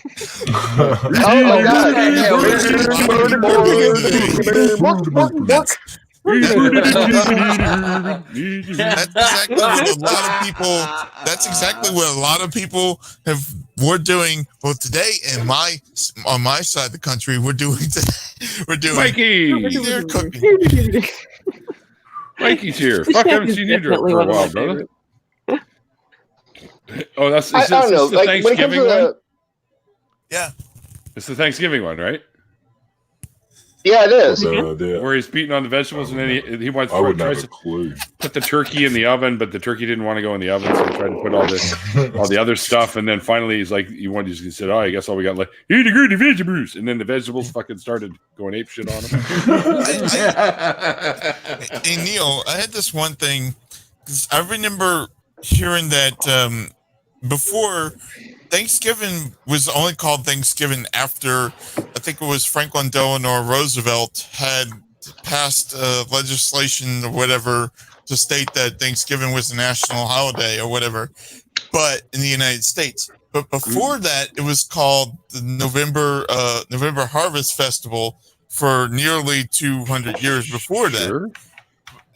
Oh my God! That's exactly what a lot of people were doing both today and on my side of the country. We're doing Mikey. They're cooking. Mikey's here. Fuck, I haven't seen you for a while, brother. Oh, that's I don't know. The Thanksgiving one. Yeah, it's the Thanksgiving one, right? Yeah, it is. Where he's beating on the vegetables, and then he wants to put the turkey in the oven, but the turkey didn't want to go in the oven, so he tried to put all the other stuff, and then finally he's like, he said, "Oh, I guess all we got eat the vegetables," and then the vegetables fucking started going ape shit on him. Hey Neil, I had this one thing because I remember hearing that before. Thanksgiving was only called Thanksgiving after, I think it was Franklin Delano Roosevelt had passed legislation or whatever to state that Thanksgiving was a national holiday or whatever, but in the United States. But before that, it was called the November Harvest Festival for nearly 200 years before that.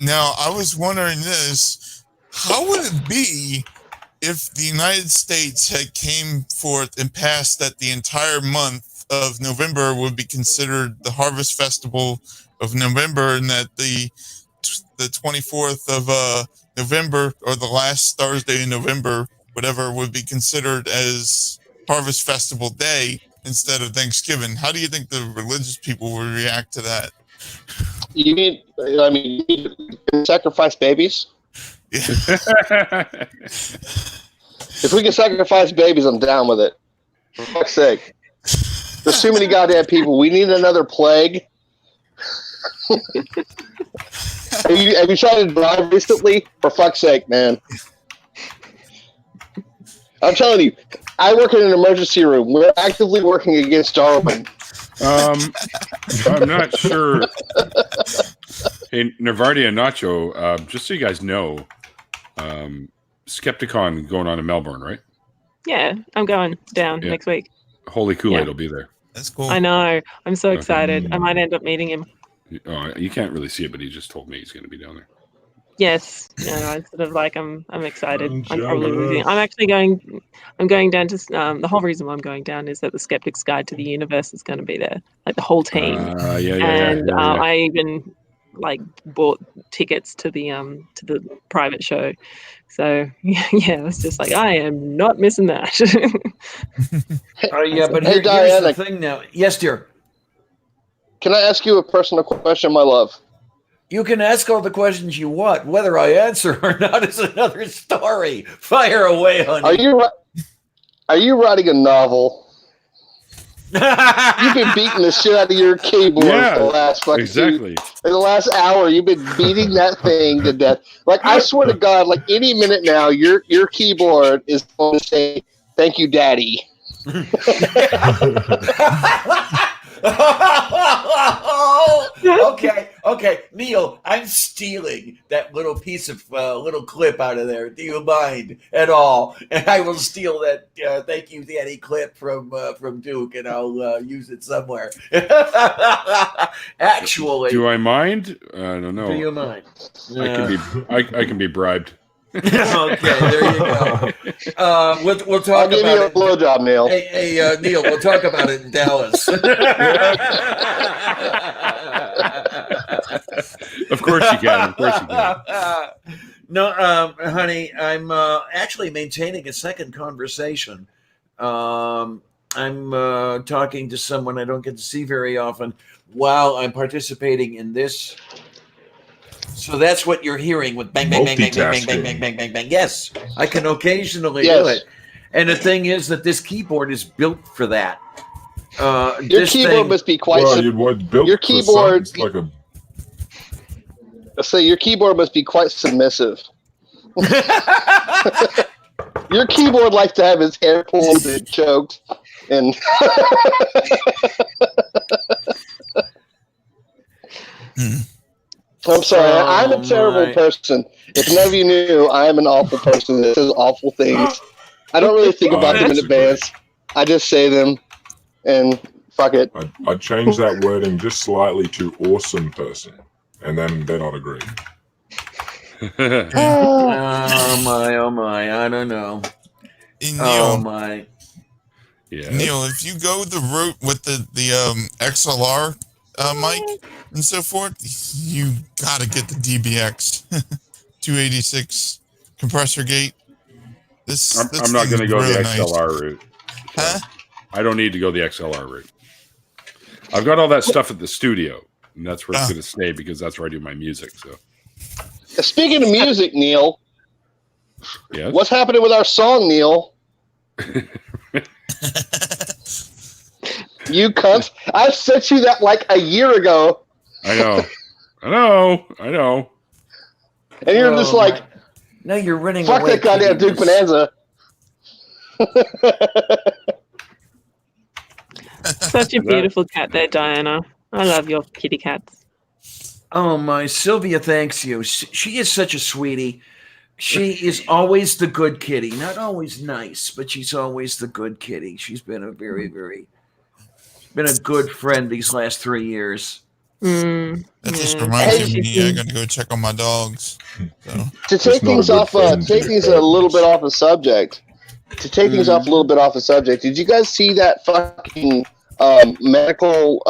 Now, I was wondering this: how would it be if the United States had came forth and passed that the entire month of November would be considered the Harvest Festival of November, and that the 24th of November, or the last Thursday in November, whatever, would be considered as Harvest Festival Day instead of Thanksgiving? How do you think the religious people would react to that? You mean sacrifice babies? If we can sacrifice babies, I'm down with it. For fuck's sake. There's too many goddamn people. We need another plague. Have you tried to drive recently? For fuck's sake, man. I'm telling you, I work in an emergency room. We're actively working against Darwin. I'm not sure. Hey, Nervardia and Nacho, just so you guys know, Skepticon going on in Melbourne, right? Yeah, I'm going down next week. Holy Kool-Aid will be there. That's cool. I know. I'm so excited. I might end up meeting him. Oh, you can't really see it, but he just told me he's going to be down there. Yes, it's sort of like I'm excited. I'm probably moving. I'm actually going. I'm going down to the whole reason why I'm going down is that the Skeptic's Guide to the Universe is going to be there, like the whole team. I even bought tickets to the private show. So yeah, it's just like I am not missing that. But here's the thing now. Yes, dear. Can I ask you a personal question, my love? You can ask all the questions you want. Whether I answer or not is another story. Fire away, honey. Are you writing a novel? You've been beating the shit out of your keyboard for the last in the last hour. You've been beating that thing to death. Like, I swear to God, like any minute now, your keyboard is going to say, "Thank you, Daddy." Okay, Neil, I'm stealing that little piece of little clip out of there. Do you mind at all? And I will steal that "Thank you, Daddy" clip from Duke, and I'll use it somewhere. Actually, do I mind? I don't know. Do you mind? I can be bribed. Okay, there you go. We'll talk I'll give about you a blowjob, Neil. Hey, Neil, we'll talk about it in Dallas. Of course you can. Of course you can. No, honey, I'm actually maintaining a second conversation. I'm talking to someone I don't get to see very often while I'm participating in this. So that's what you're hearing with bang, bang, bang, bang, bang, bang, bang, bang, bang, bang, bang. Yes, I can occasionally do it. And the thing is that this keyboard is built for that. Your keyboard must be quite. Your keyboard, your keyboard must be quite submissive. Your keyboard likes to have his hair pulled and choked, and. I'm sorry, I'm a terrible person. If none of you knew, I am an awful person that says awful things. I don't really think about them in advance. I just say them, and fuck it. I'd change that wording just slightly to awesome person, and then they'd not agree. Oh my, I don't know. Neil, my. Yeah. Neil, if you go the route with the XLR mic and so forth, you got to get the DBX 286 compressor gate. I'm not going to go really the XLR route. Huh? I don't need to go the XLR route. I've got all that stuff at the studio, and that's where it's going to stay because that's where I do my music. So, speaking of music, Neil, yes? What's happening with our song, Neil? You cunt! I sent you that like a year ago. I know. And you're just like, now you're running. Fuck away that goddamn Duke Bonanza. Such a beautiful cat there, Diana. I love your kitty cats. Oh my, Sylvia thanks you. She is such a sweetie. She is always the good kitty. Not always nice, but she's always the good kitty. She's been a very, been a good friend these last 3 years. That just reminds me, I got to go check on my dogs. So. To take things off, take things a little bit off the subject. Did you guys see that fucking medical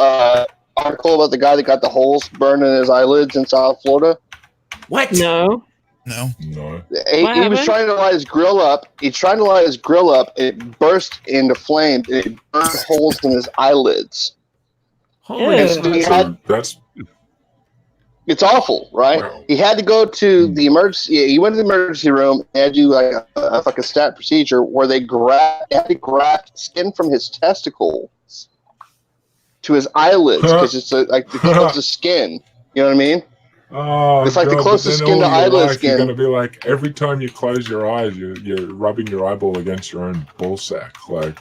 article about the guy that got the holes burned in his eyelids in South Florida? What? No. He was trying to light his grill up. It burst into flames. And it burned holes in his eyelids. It's awful, right? Wow. He had to go to the emergency. He went to the emergency room and had to do like a stat procedure where they had to graft skin from his testicles to his eyelids because it's like the closest skin. You know what I mean? Oh, it's like the closest skin to eyelid skin. You're going to be like, every time you close your eyes, you're rubbing your eyeball against your own ball sack. Like,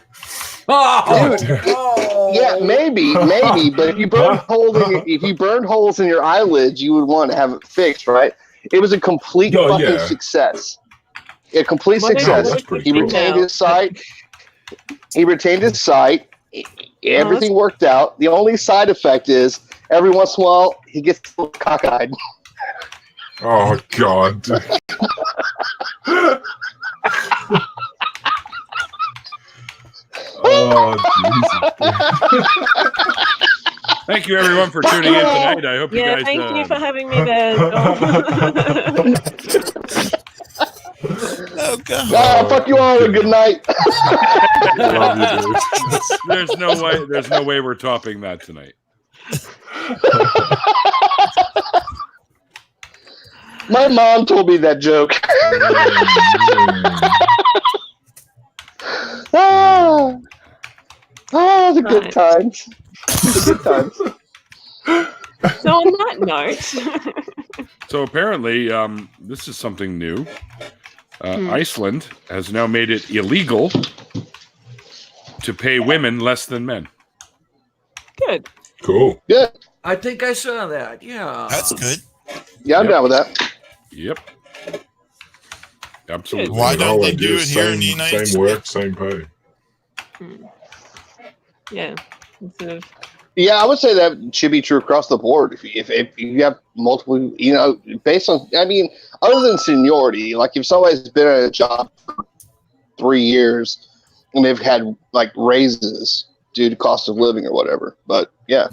yeah, maybe, but if you burn holes in your eyelids, you would want to have it fixed, right? It was a complete fucking success. A complete success. He retained his sight. Everything worked out. The only side effect is every once in a while he gets a little cockeyed. Oh God. Oh, Jesus. Thank you, everyone, for tuning in tonight. I hope you guys. Thank you for having me there. Oh God! Fuck you all. And good night. Love you, dude. There's no way we're topping that tonight. My mom told me that joke. The good times. The good times. So on that note. So apparently, this is something new. Iceland has now made it illegal to pay women less than men. Good. Cool. Yeah. I think I saw that. Yeah. That's good. Yeah, I'm down with that. Yep. Absolutely. Why don't they do it here in the United States? Same work, same pay. Yeah. Instead of... Yeah, I would say that should be true across the board. If you have multiple, based on, other than seniority, like if somebody's been at a job for 3 years and they've had like raises due to cost of living or whatever. But yeah.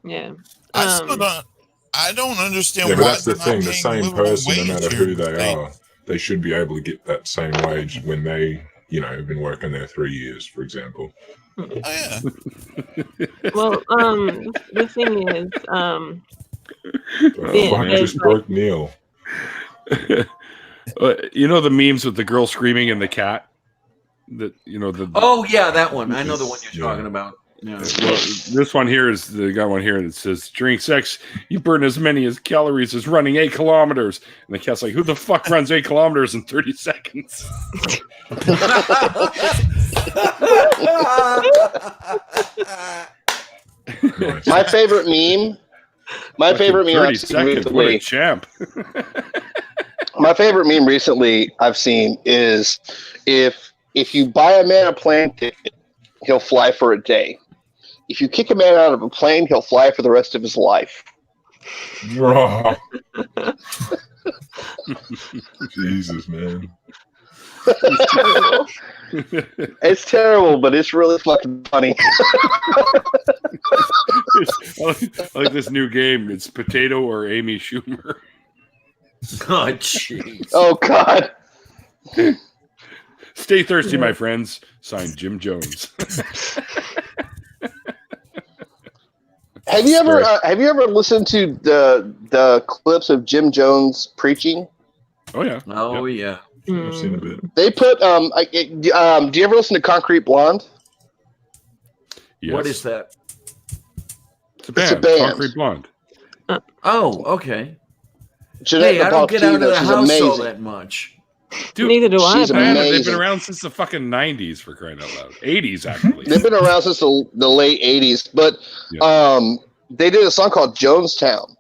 Yeah. I don't understand why. That's the thing. The same person, no matter who they are, they should be able to get that same wage when they, have been working there 3 years, for example. Oh, yeah. Well, the thing is, I just broke Neil. The memes with the girl screaming and the cat. Oh yeah, that one. I know the one you're talking about. Yeah. Well, this one here is the got one here that says during sex you burn as many as calories as running 8 kilometers, and the cat's like, who the fuck runs 8 kilometers in 30 seconds? My favorite meme. My favorite meme. 30 seconds. What a champ. My favorite meme recently I've seen is if you buy a man a plane ticket, he'll fly for a day. If you kick a man out of a plane, he'll fly for the rest of his life. Jesus, man. It's terrible, but it's really fucking funny. I like this new game. It's Potato or Amy Schumer. Oh, jeez. Oh, God. Stay thirsty, my friends. Signed, Jim Jones. Have you ever listened to the clips of Jim Jones preaching? Oh yeah. Oh yeah. I've seen a bit. They put do you ever listen to Concrete Blonde? Yes. What is that? It's a band. Concrete Blonde. Oh, okay. Jeanette I don't get out of the house amazing. all that much. Dude, neither do I. They've been around since the fucking 90s, for crying out loud. 80s, actually. They've been around since the late 80s, but they did a song called Jonestown,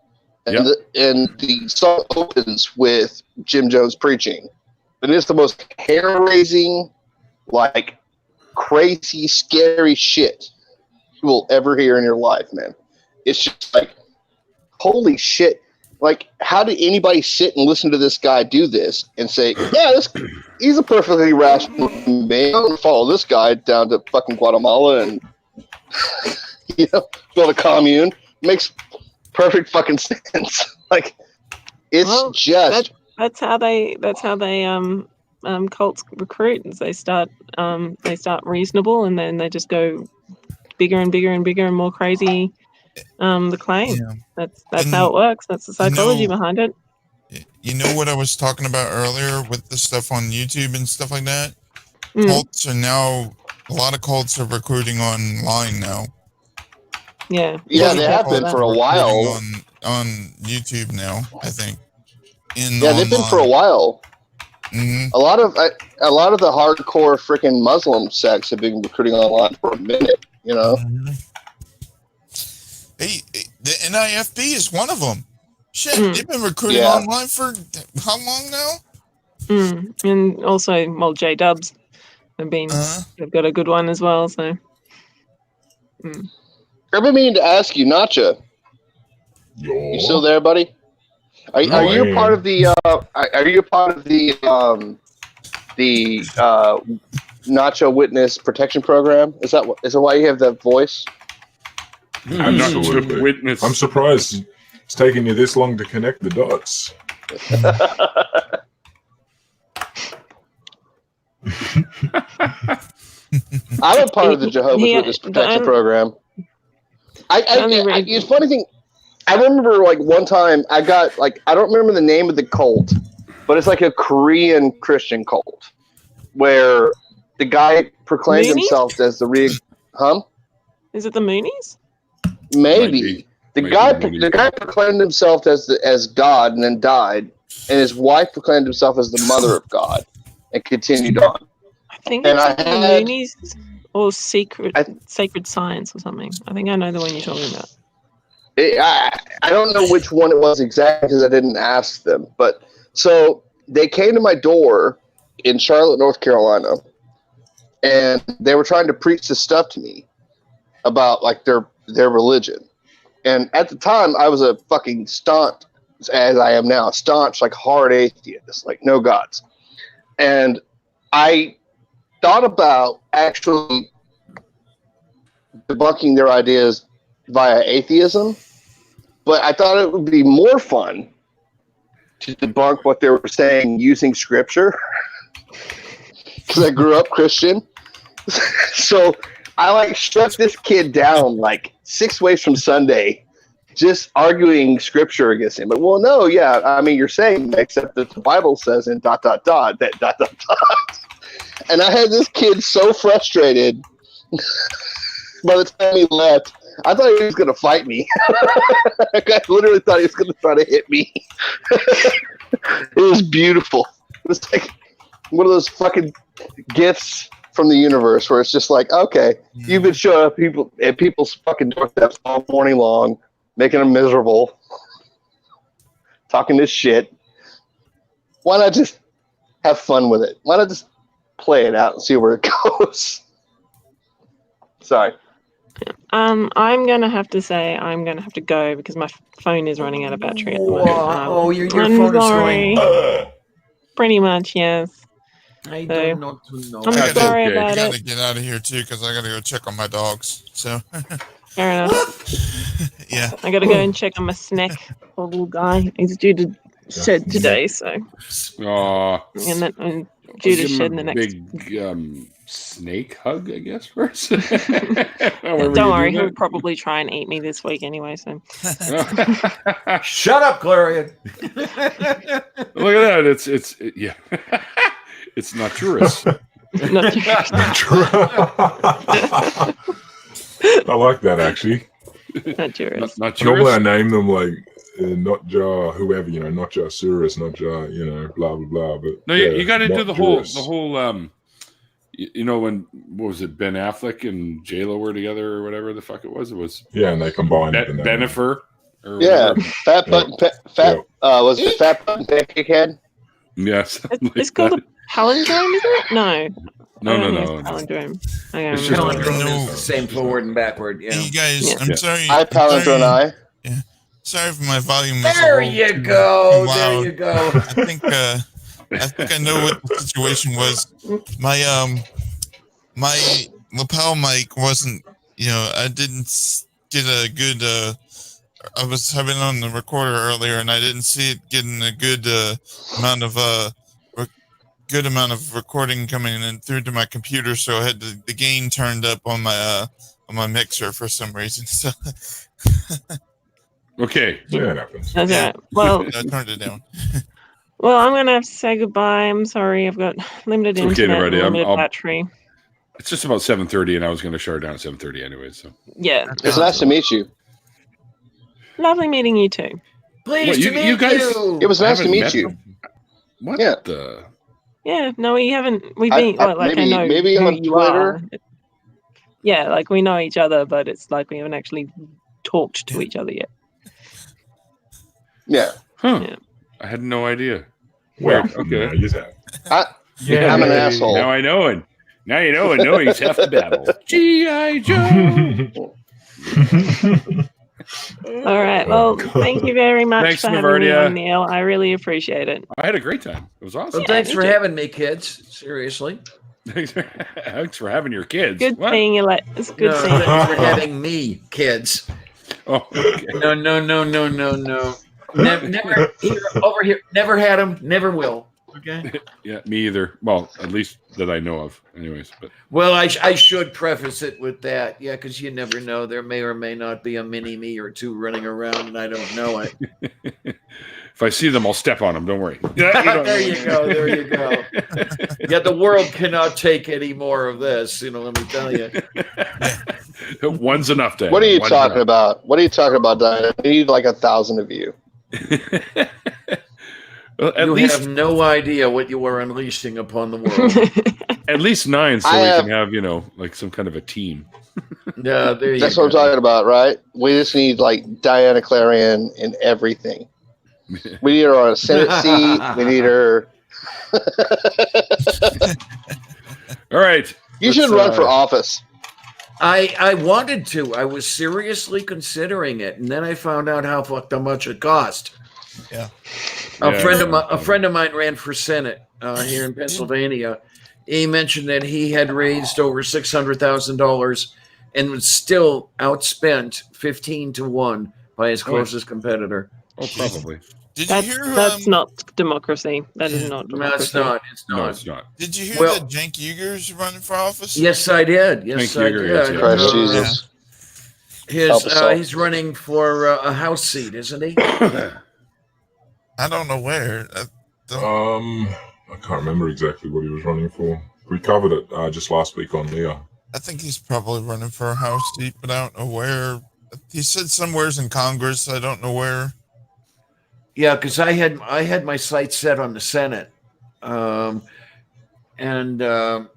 And, the song opens with Jim Jones preaching. And it's the most hair-raising, like, crazy, scary shit you will ever hear in your life, man. It's just like, holy shit. Like, how did anybody sit and listen to this guy do this and say, yeah, he's a perfectly rational man. I'm going to follow this guy down to fucking Guatemala and, build a commune. Makes perfect fucking sense. Like, it's that's how they cults recruit. They start reasonable, and then they just go bigger and bigger and bigger and more crazy. The claim. Yeah. That's how it works. That's the psychology behind it. You know what I was talking about earlier with the stuff on YouTube and stuff like that? Cults are now, a lot of cults are recruiting online now. Yeah. Yeah, they have been for a while. On YouTube now, I think. They've been for a while. Mm-hmm. A lot of the hardcore freaking Muslim sects have been recruiting online for a minute, Mm-hmm. Hey, the NIFB is one of them. Shit, they've been recruiting online for how long now? And also, J Dubs have been. They've got a good one as well. So, I've been meaning to ask you, Nacha. You still there, buddy? Are you part of the? Are you part of the Nacho Witness Protection Program? Is that why you have that voice? Absolutely. Witness. I'm surprised it's taken you this long to connect the dots. I'm a part of the Jehovah's Witness Protection Program. It's funny thing. I remember one time I got I don't remember the name of the cult, but it's like a Korean Christian cult where the guy proclaimed himself as the real. Is it the Moonies? Maybe. The guy proclaimed himself as God and then died, and his wife proclaimed himself as the mother of God and continued on. I think it's the Moonies or Sacred Science or something. I think I know the one you're talking about. I don't know which one it was exactly because I didn't ask them. But so they came to my door in Charlotte, North Carolina, and they were trying to preach this stuff to me about their religion. And at the time, I was a fucking staunch, as I am now, staunch, hard atheist, no gods. And I thought about actually debunking their ideas via atheism, but I thought it would be more fun to debunk what they were saying using scripture, because I grew up Christian. So I shut this kid down 6 ways from Sunday, just arguing scripture against him. But no, you're saying except that the Bible says in ... that ... And I had this kid so frustrated by the time he left. I thought he was going to fight me. I literally thought he was going to try to hit me. It was beautiful. It was like one of those fucking gifts from the universe where it's just okay, you've been showing up at people's fucking doorsteps all morning long, making them miserable, talking this shit. Why not just have fun with it? Why not just play it out and see where it goes? Sorry. I'm gonna have to say I'm gonna have to go because my phone is running out of battery at the moment. Your phone is going. Pretty much, yes. I don't know to know. I'm sorry about it. I gotta get out of here too because I gotta go check on my dogs. So. Fair enough. Yeah. I gotta go and check on my snack, poor little guy. He's due to shed today, so. And due to shed in the next. Big snake hug, I guess. First. Don't worry, he'll probably try and eat me this week anyway. So. Shut up, Gloria. Look at that! It's it's naturous. I like that actually. Naturous. Normally I name them Notja, whoever, Notja Surus, Notja, blah blah blah. But no, you got to do the whole when what was it, Ben Affleck and J-Lo were together or whatever the fuck it was. It was and they combined Benifer. Yeah, fat button, was it fat button pancake head? Yes. It's called a palindrome, is it? No. No. Palindrome. It's just palindrome is the same forward and backward. Yeah. Hey guys, I'm sorry. I palindrome I. Yeah. Sorry if my volume was There you go. There you go. I think I know what the situation was. My lapel mic wasn't, I didn't get a good I was having on the recorder earlier and I didn't see it getting a good amount of recording coming in through to my computer, so I had the gain turned up on my mixer for some reason. So okay. Yeah, it happens. Okay. Well, I turned it down. Well, I'm going to have to say goodbye. I'm sorry. I've got limited internet and limited battery. It's just about 7:30, and I was going to shut her down at 7:30 anyway. So yeah. It's nice to meet you. Lovely meeting you too. Pleased to meet you. It was nice to meet you. What the? Yeah, no, we haven't. We've been maybe on Twitter. Yeah, like we know each other, but it's like we haven't actually talked to each other yet. Yeah. Huh. Yeah. I had no idea. Well, okay. I'm an asshole. Now I know it. Now you know, and knowing's half the battle. G.I. Joe. All right. Well, thank you very much Thanks, for having me on, Neil. I really appreciate it. I had a great time. It was awesome. Well, thanks for having me, kids. Seriously. Thanks for having your kids. Good seeing you. It's good seeing you. Thanks for having me, kids. Oh, okay. No. Never over here. Never had them. Never will. Okay. Yeah, me either. Well, at least that I know of. Anyways, but I should preface it with that. Yeah, because you never know. There may or may not be a mini me or two running around, and I don't know it. If I see them, I'll step on them. Don't worry. There you go. Yeah, the world cannot take any more of this. Let me tell you. One's enough, Dan. What are you talking about? What are you talking about, Diana? I need like 1,000 of you. Well, you have no idea what you are unleashing upon the world. At least 9, so we can have, like some kind of a team. Yeah, that's what I'm talking about, right? We just need like Diana Clarion in everything. We need her on a Senate seat. We need her. All right. You should run for office. I wanted to. I was seriously considering it, and then I found out how much it cost. Yeah. A friend of mine ran for Senate here in Pennsylvania. He mentioned that he had raised over $600,000 and was still outspent 15-1 by his closest competitor. Oh, probably. That's not democracy. That is not democracy. No, it's not. No, it's not. Did you hear that Cenk Uyghur's running for office? Yes, I did. Yes, I did. Christ Jesus. He's running for a House seat, isn't he? I don't know where. I can't remember exactly what he was running for. We covered it just last week on Leah. I think he's probably running for a House seat, but I don't know where. He said somewhere's in Congress. I don't know where. Yeah, because I had my sights set on the Senate, and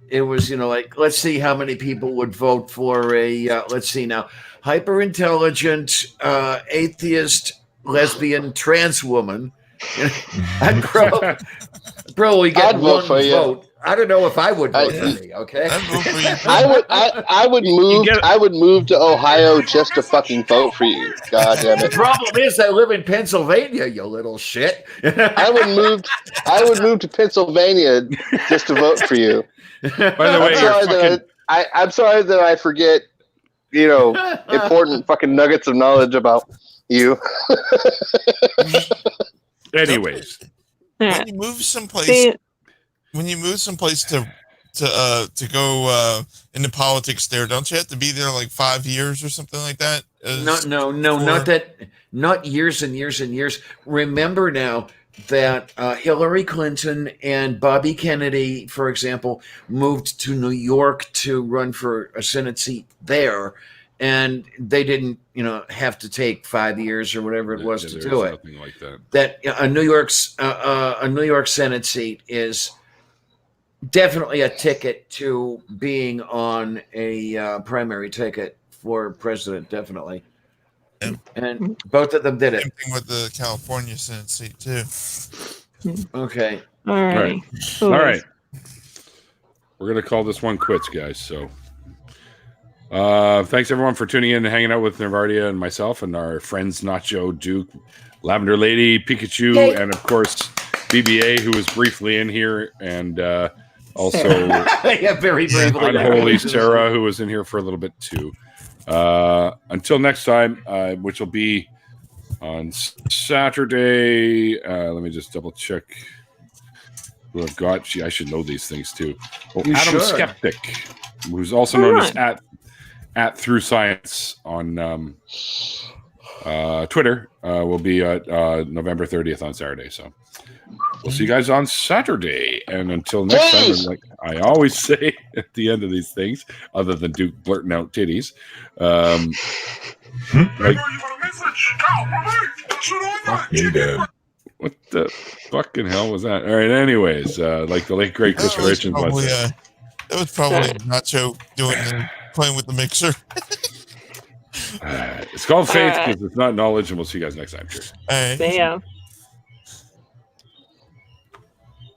it was like, let's see how many people would vote for a let's see now, hyper intelligent atheist lesbian trans woman. I'd probably get one vote. I don't know if I would vote for me. Okay, I would move. I would move to Ohio just to fucking vote for you. God damn it! The problem is, I live in Pennsylvania. You little shit. I would move to Pennsylvania just to vote for you. By the way, I'm sorry that I forget. Important fucking nuggets of knowledge about you. Anyways, when you move someplace. When you move someplace to go into politics there, don't you have to be there like 5 years or something like that? No, not that. Not years and years and years. Remember now that Hillary Clinton and Bobby Kennedy, for example, moved to New York to run for a Senate seat there, and they didn't, have to take 5 years or whatever it was to do it. Like that. That a New York Senate seat is definitely a ticket to being on a primary ticket for president. Definitely. And both of them did it. Same thing with the California Senate seat too. Okay. All right. All right. We're gonna call this one quits, guys. So, thanks everyone for tuning in and hanging out with Nervardia and myself and our friends Nacho, Duke, Lavender Lady, Pikachu, and of course BBA, who was briefly in here, and also very briefly. Unholy Sarah, who was in here for a little bit too. Until next time, which will be on Saturday. Let me just double check who I've got. I should know these things too. Well, Adam Skeptic, who's also known as at Through Science on Twitter, will be November 30th on Saturday. So we'll see you guys on Saturday. And until next time, like I always say at the end of these things, other than Duke blurting out titties, like, what the fucking hell was that? All right, anyways, like the late great Chris Richards was. That was probably Nacho playing with the mixer. It's called faith because it's not knowledge, and we'll see you guys next time. Cheers. All right. See ya.